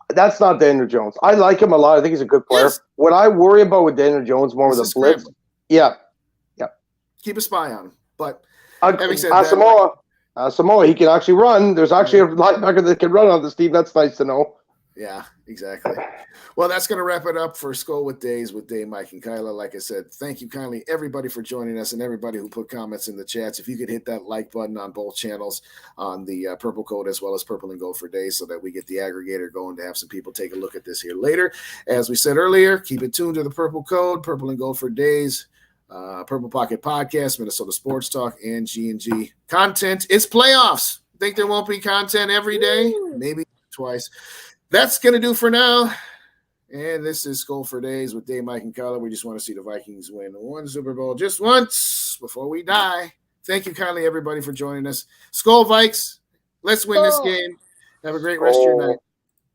That's not Daniel Jones. I like him a lot. I think he's a good player. Yes. What I worry about with Daniel Jones more with the blitz. Scrambling. Yeah. Keep a spy on him. But having said Samoa, he can actually run. There's actually a linebacker that can run on this team. That's nice to know. Yeah, exactly. Well, that's going to wrap it up for Skol with Days with Dave, Mike, and Kyla. Like I said, thank you kindly, everybody, for joining us and everybody who put comments in the chats. If you could hit that like button on both channels on the Purple Code as well as Purple and Gold for Days so that we get the aggregator going to have some people take a look at this here later. As we said earlier, keep it tuned to the Purple Code, Purple and Gold for Days, Purple Pocket Podcast, Minnesota Sports Talk, and G&G content. It's playoffs. Think there won't be content every day? Maybe twice. That's going to do for now. And this is Skol for Days with Dave, Mike, and Kyla. We just want to see the Vikings win one Super Bowl just once before we die. Thank you kindly, everybody, for joining us. Skol, Vikes. Let's win this game. Have a great rest of your night.